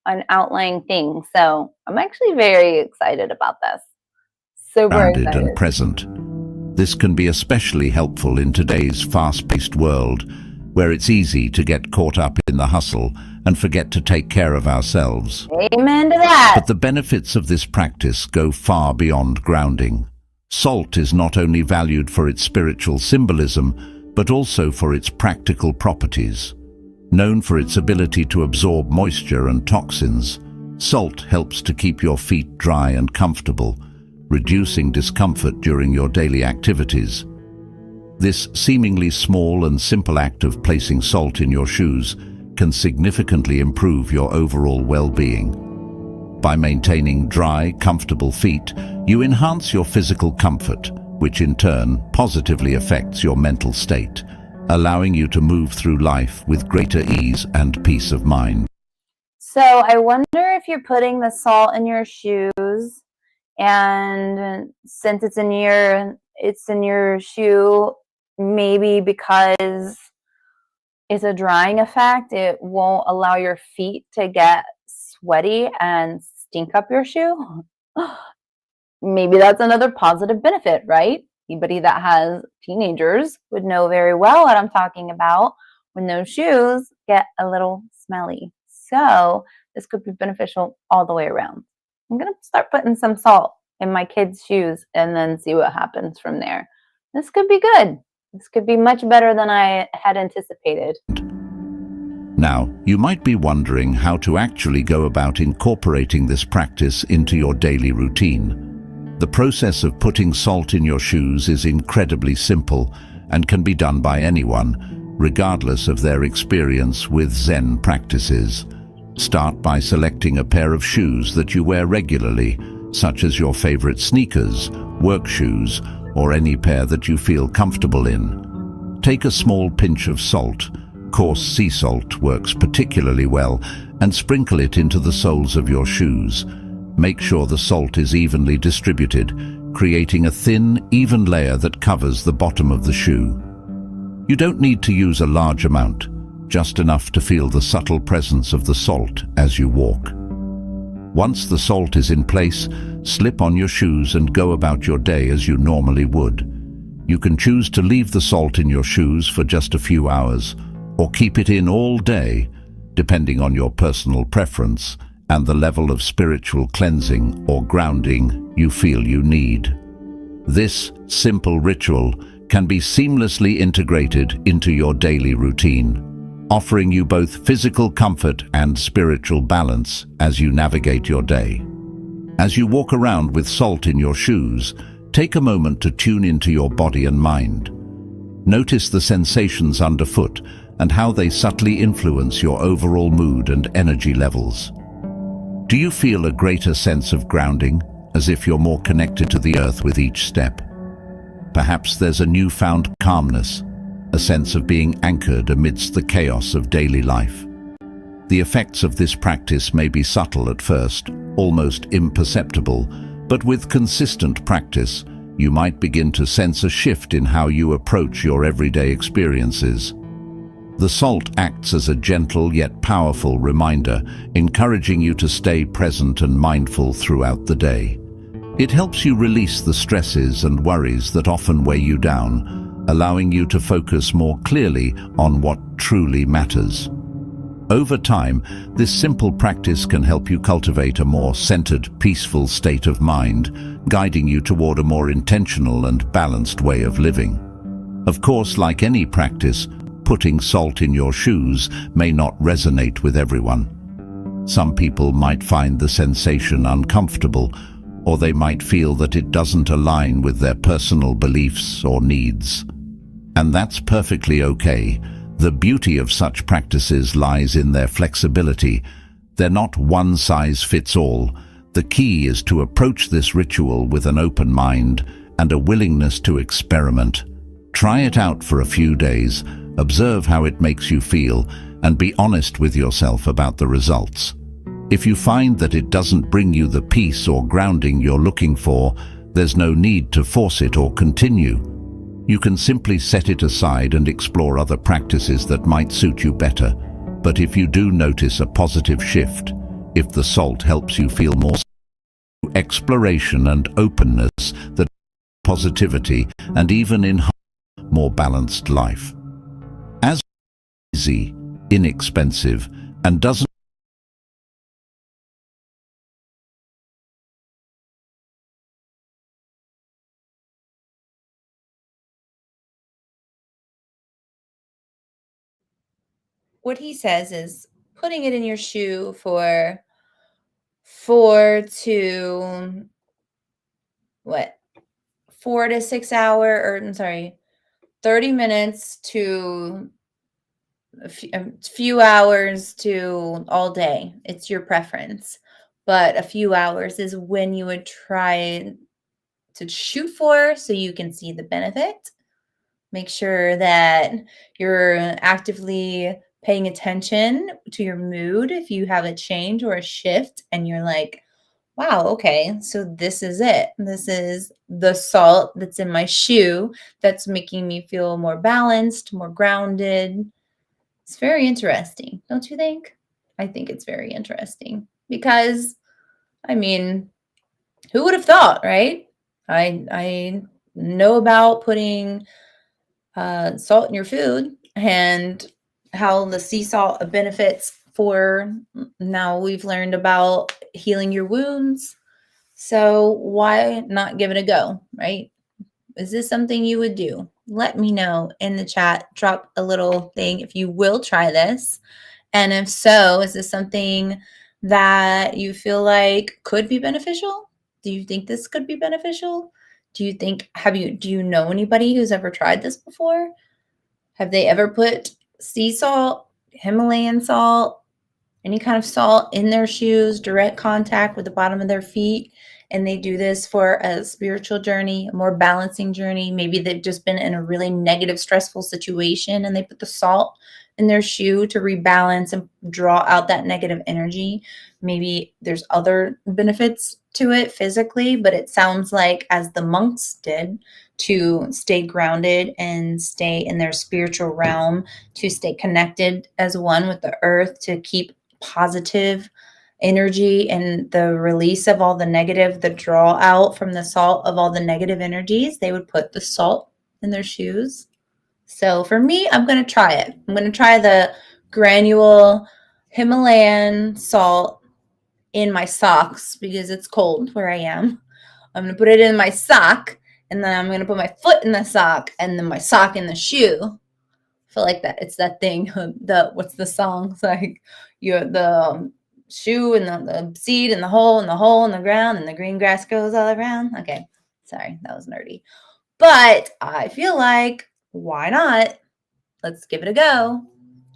an outlying thing. So I'm actually very excited about this. Super excited. And present. This can be especially helpful in today's fast-paced world, where it's easy to get caught up in the hustle and forget to take care of ourselves. Amen to that. But the benefits of this practice go far beyond grounding. Salt is not only valued for its spiritual symbolism, but also for its practical properties. Known for its ability to absorb moisture and toxins, salt helps to keep your feet dry and comfortable, reducing discomfort during your daily activities. This seemingly small and simple act of placing salt in your shoes can significantly improve your overall well-being. By maintaining dry, comfortable feet, you enhance your physical comfort, which in turn positively affects your mental state, allowing you to move through life with greater ease and peace of mind. So I wonder if you're putting the salt in your shoes, and since it's in your shoe, maybe because it's a drying effect, it won't allow your feet to get sweaty and stink up your shoe. Maybe that's another positive benefit, right? Anybody that has teenagers would know very well what I'm talking about when those shoes get a little smelly. So this could be beneficial all the way around. I'm going to start putting some salt in my kids' shoes and then see what happens from there. This could be good. This could be much better than I had anticipated. Now, you might be wondering how to actually go about incorporating this practice into your daily routine. The process of putting salt in your shoes is incredibly simple and can be done by anyone, regardless of their experience with Zen practices. Start by selecting a pair of shoes that you wear regularly, such as your favorite sneakers, work shoes, or any pair that you feel comfortable in. Take a small pinch of salt, coarse sea salt works particularly well, and sprinkle it into the soles of your shoes. Make sure the salt is evenly distributed, creating a thin, even layer that covers the bottom of the shoe. You don't need to use a large amount, just enough to feel the subtle presence of the salt as you walk. Once the salt is in place, slip on your shoes and go about your day as you normally would. You can choose to leave the salt in your shoes for just a few hours, or keep it in all day, depending on your personal preference and the level of spiritual cleansing or grounding you feel you need. This simple ritual can be seamlessly integrated into your daily routine, offering you both physical comfort and spiritual balance as you navigate your day. As you walk around with salt in your shoes, take a moment to tune into your body and mind. Notice the sensations underfoot and how they subtly influence your overall mood and energy levels. Do you feel a greater sense of grounding, as if you're more connected to the earth with each step? Perhaps there's a newfound calmness, a sense of being anchored amidst the chaos of daily life. The effects of this practice may be subtle at first, almost imperceptible, but with consistent practice, you might begin to sense a shift in how you approach your everyday experiences. The salt acts as a gentle yet powerful reminder, encouraging you to stay present and mindful throughout the day. It helps you release the stresses and worries that often weigh you down, allowing you to focus more clearly on what truly matters. Over time, this simple practice can help you cultivate a more centered, peaceful state of mind, guiding you toward a more intentional and balanced way of living. Of course, like any practice, putting salt in your shoes may not resonate with everyone. Some people might find the sensation uncomfortable, or they might feel that it doesn't align with their personal beliefs or needs. And that's perfectly okay. The beauty of such practices lies in their flexibility. They're not one size fits all. The key is to approach this ritual with an open mind and a willingness to experiment. Try it out for a few days, observe how it makes you feel, and be honest with yourself about the results. If you find that it doesn't bring you the peace or grounding you're looking for, there's no need to force it or continue. You can simply set it aside and explore other practices that might suit you better. But if you do notice a positive shift, if the salt helps you feel more exploration and openness, that positivity and even in more balanced life. As easy, inexpensive, and doesn't What he says is putting it in your shoe for what 4 to 6 hour, or I'm sorry, 30 minutes to a few hours to all day. It's your preference. but a few hours is when you would try to shoot for so you can see the benefit. Make sure that you're actively paying attention to your mood if you have a change or a shift and you're like, wow, okay, so this is it. This is the salt that's in my shoe that's making me feel more balanced, more grounded. It's very interesting, don't you think? I think it's very interesting because, I mean, who would have thought, right? I know about putting salt in your food and how the sea salt benefits for now we've learned about healing your wounds. So why not give it a go, right? Is this something you would do? Let me know in the chat. Drop a little thing if you will try this. And if so, is this something that you feel like could be beneficial? Do you think this could be beneficial? Do you know anybody who's ever tried this before? Have they ever put sea salt, Himalayan salt, any kind of salt in their shoes, direct contact with the bottom of their feet? And they do this for a spiritual journey, a more balancing journey. Maybe they've just been in a really negative, stressful situation and they put the salt in their shoe to rebalance and draw out that negative energy. Maybe there's other benefits to it physically, but it sounds like, as the monks did, to stay grounded and stay in their spiritual realm, to stay connected as one with the earth, to keep positive energy and the release of all the negative, the draw out from the salt of all the negative energies, they would put the salt in their shoes. So for me, I'm going to try it. I'm going to try the granule Himalayan salt in my socks because it's cold where I am. I'm going to put it in my sock, and then I'm going to put my foot in the sock and then my sock in the shoe. I feel like that it's that thing, what's the song? It's like the shoe and the seed and the hole in the ground and the green grass grows all around. Okay, sorry, that was nerdy. But I feel like, why not? Let's give it a go.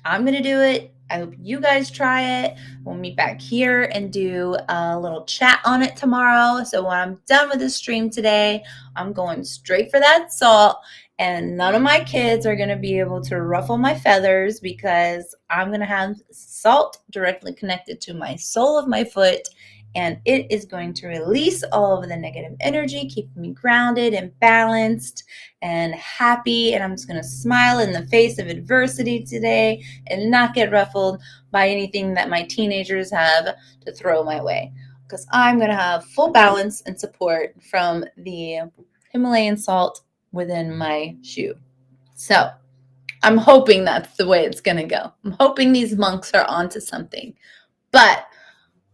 I'm going to do it. I hope you guys try it. We'll meet back here and do a little chat on it tomorrow. So when I'm done with this stream today, I'm going straight for that salt. And none of my kids are going to be able to ruffle my feathers because I'm going to have salt directly connected to my sole of my foot. And it is going to release all of the negative energy, keep me grounded and balanced and happy. And I'm just going to smile in the face of adversity today and not get ruffled by anything that my teenagers have to throw my way. Because I'm going to have full balance and support from the Himalayan salt within my shoe. So I'm hoping that's the way it's going to go. I'm hoping these monks are onto something. But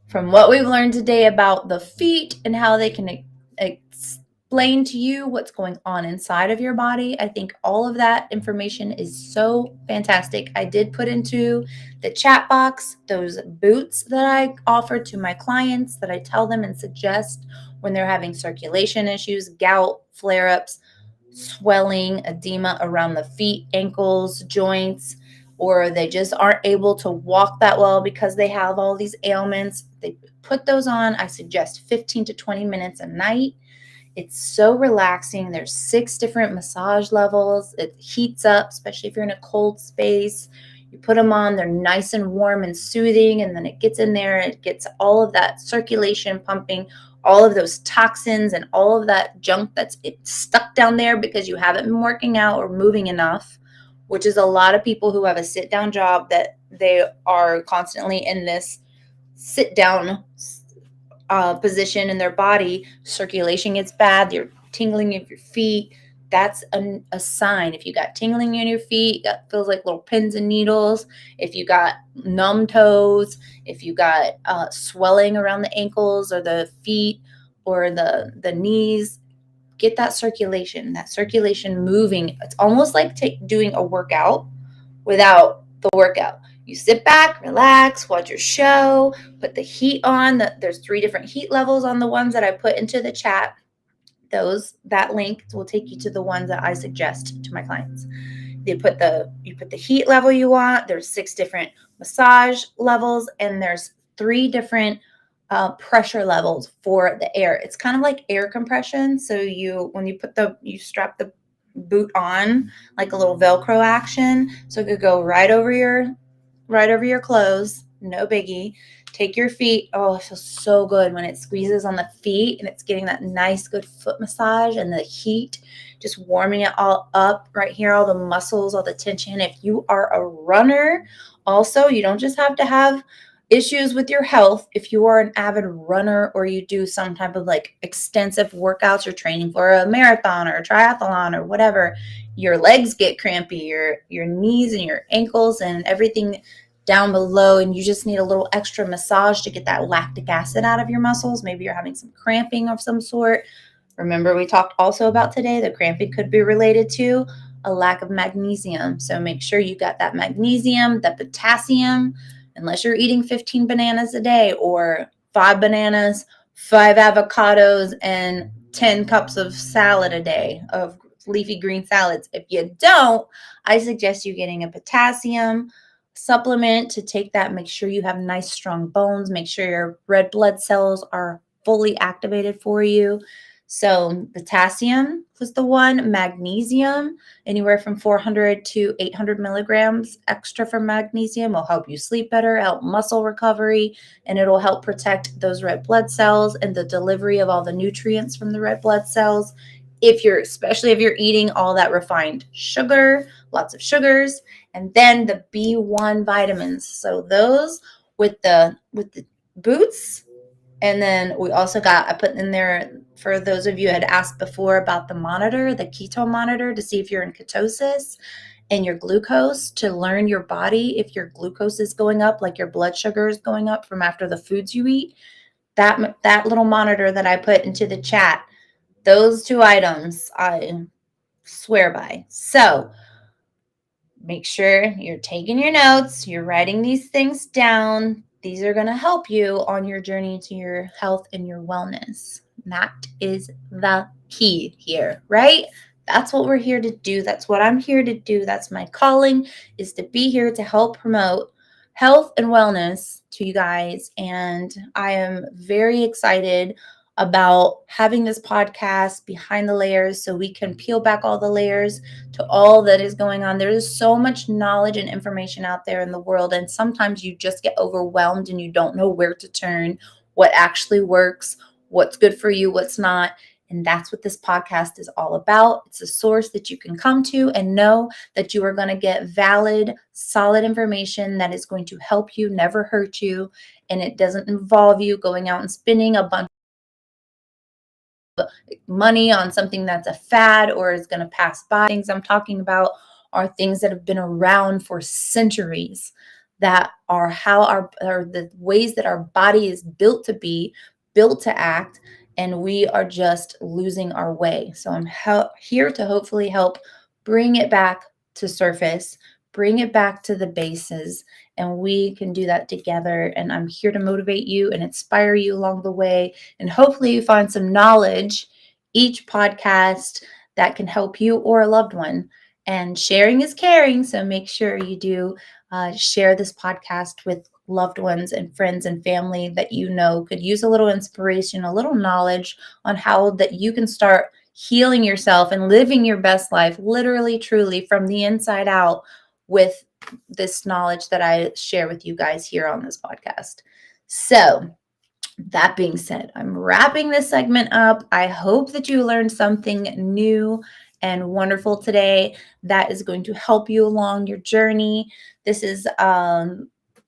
from what we've learned today about the feet and how they can explain to you what's going on inside of your body, I think all of that information is so fantastic. I did put into the chat box those boots that I offer to my clients that I tell them and suggest when they're having circulation issues, gout, flare-ups, swelling, edema around the feet, ankles, joints, or they just aren't able to walk that well because they have all these ailments. They put those on. I suggest 15 to 20 minutes a night. It's so relaxing. There's 6 different massage levels. It heats up, especially if you're in a cold space. You put them on, they're nice and warm and soothing, and then it gets in there. It gets all of that circulation pumping, all of those toxins and all of that junk that's stuck down there because you haven't been working out or moving enough, which is a lot of people who have a sit-down job that they are constantly in this sit-down position in their body. Circulation gets bad. You're tingling of your feet. That's a sign. If you got tingling in your feet, that feels like little pins and needles. If you got numb toes, if you got swelling around the ankles or the feet or the knees, get that circulation moving. It's almost like doing a workout without the workout. You sit back, relax, watch your show, put the heat on. There's 3 different heat levels on the ones that I put into the chat. That link will take you to the ones that I suggest to my clients. You put the heat level you want. There's 6 different massage levels, and there's 3 different pressure levels for the air. It's kind of like air compression. So when you strap the boot on, like a little Velcro action, so it could go right over your clothes, no biggie. Take your feet. Oh, it feels so good when it squeezes on the feet and it's getting that nice, good foot massage and the heat, just warming it all up right here, all the muscles, all the tension. If you are a runner, also, you don't just have to have issues with your health. If you are an avid runner or you do some type of like extensive workouts, you're training for a marathon or a triathlon or whatever, your legs get crampy, your knees and your ankles and everything down below, and you just need a little extra massage to get that lactic acid out of your muscles. Maybe you're having some cramping of some sort. Remember, we talked also about today, the cramping could be related to a lack of magnesium. So make sure you got that magnesium, the potassium, unless you're eating 15 bananas a day or 5 bananas, 5 avocados, and 10 cups of salad a day of leafy green salads. If you don't, I suggest you getting a potassium supplement to take that. Make sure you have nice, strong bones. Make sure your red blood cells are fully activated for you. So potassium was the one, magnesium, anywhere from 400 to 800 milligrams extra for magnesium will help you sleep better, help muscle recovery, and it'll help protect those red blood cells and the delivery of all the nutrients from the red blood cells. Especially if you're eating all that refined sugar, lots of sugars, and then the B1 vitamins. So those with the boots. And then we also I put in there, for those of you who had asked before about the monitor, the keto monitor, to see if you're in ketosis and your glucose, to learn your body if your glucose is going up, like your blood sugar is going up from after the foods you eat. That little monitor that I put into the chat, those 2 items I swear by. So make sure you're taking your notes, you're writing these things down. These are going to help you on your journey to your health and your wellness. That is the key here, right? That's what we're here to do. That's what I'm here to do. That's my calling, is to be here to help promote health and wellness to you guys. And I am very excited about having this podcast, Behind the Layers, so we can peel back all the layers to all that is going on. There is so much knowledge and information out there in the world, and sometimes you just get overwhelmed and you don't know where to turn, what actually works, what's good for you, what's not. And that's what this podcast is all about. It's a source that you can come to and know that you are going to get valid, solid information that is going to help you, never hurt you, and it doesn't involve you going out and spending a bunch money on something that's a fad or is going to pass by. Things I'm talking about are things that have been around for centuries, that are the ways that our body is built to be, built to act, and we are just losing our way. So I'm here to hopefully help bring it back to surface, bring it back to the bases, and we can do that together. And I'm here to motivate you and inspire you along the way, and hopefully you find some knowledge each podcast that can help you or a loved one. And sharing is caring, so make sure you do share this podcast with loved ones and friends and family that you know could use a little inspiration, a little knowledge on how that you can start healing yourself and living your best life, literally, truly, from the inside out, with this knowledge that I share with you guys here on this podcast. So that being said, I'm wrapping this segment up. I hope that you learned something new and wonderful today that is going to help you along your journey. This is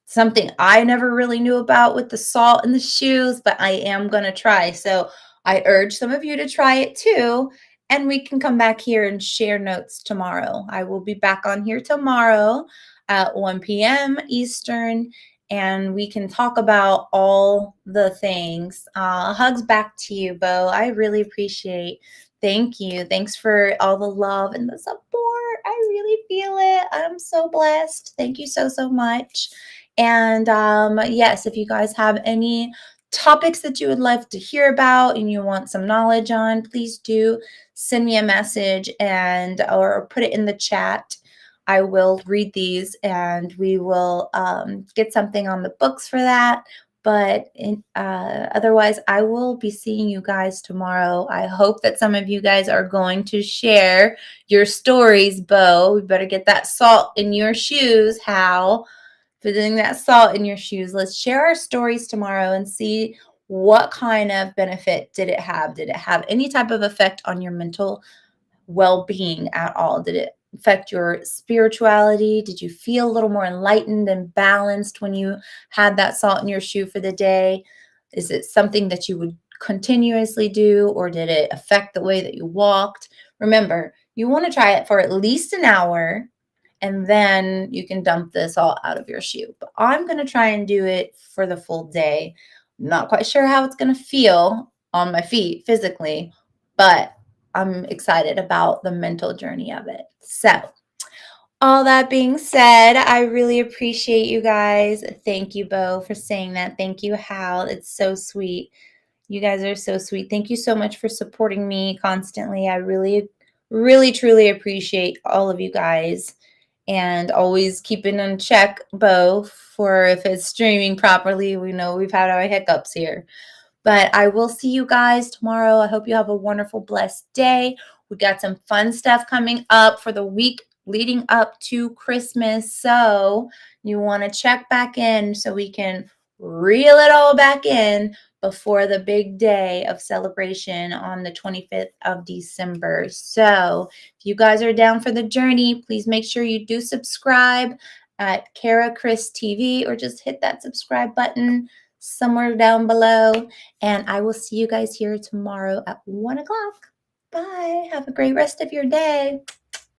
something I never really knew about with the salt in the shoes, but I am going to try. So I urge some of you to try it too. And we can come back here and share notes tomorrow. I will be back on here tomorrow at 1 p.m. Eastern, and we can talk about all the things. Hugs back to you, Bo. I really appreciate. Thank you. Thanks for all the love and the support. I really feel it. I'm so blessed. Thank you so, so much. And yes, if you guys have any topics that you would like to hear about and you want some knowledge on, please do send me a message or put it in the chat. I will read these and we will get something on the books for that. But otherwise, I will be seeing you guys tomorrow. I hope that some of you guys are going to share your stories, Bo. We better get that salt in your shoes, Hal. Putting that salt in your shoes. Let's share our stories tomorrow and see what kind of benefit did it have. Did it have any type of effect on your mental well-being at all? Did it affect your spirituality? Did you feel a little more enlightened and balanced when you had that salt in your shoe for the day? Is it something that you would continuously do, or did it affect the way that you walked? Remember, you want to try it for at least an hour, and then you can dump this all out of your shoe. But I'm going to try and do it for the full day. Not quite sure how it's going to feel on my feet physically, but I'm excited about the mental journey of it. So, all that being said, I really appreciate you guys. Thank you, Bo, for saying that. Thank you, Hal. It's so sweet. You guys are so sweet. Thank you so much for supporting me constantly. I really, really, truly appreciate all of you guys, and always keeping in check, Bo, for if it's streaming properly. We know we've had our hiccups here. But I will see you guys tomorrow. I hope you have a wonderful, blessed day. We got some fun stuff coming up for the week leading up to Christmas. So you want to check back in so we can reel it all back in before the big day of celebration on the 25th of December. So if you guys are down for the journey, please make sure you do subscribe at Kara Chris TV, or just hit that subscribe button somewhere down below. And I will see you guys here tomorrow at 1 o'clock. Bye. Have a great rest of your day.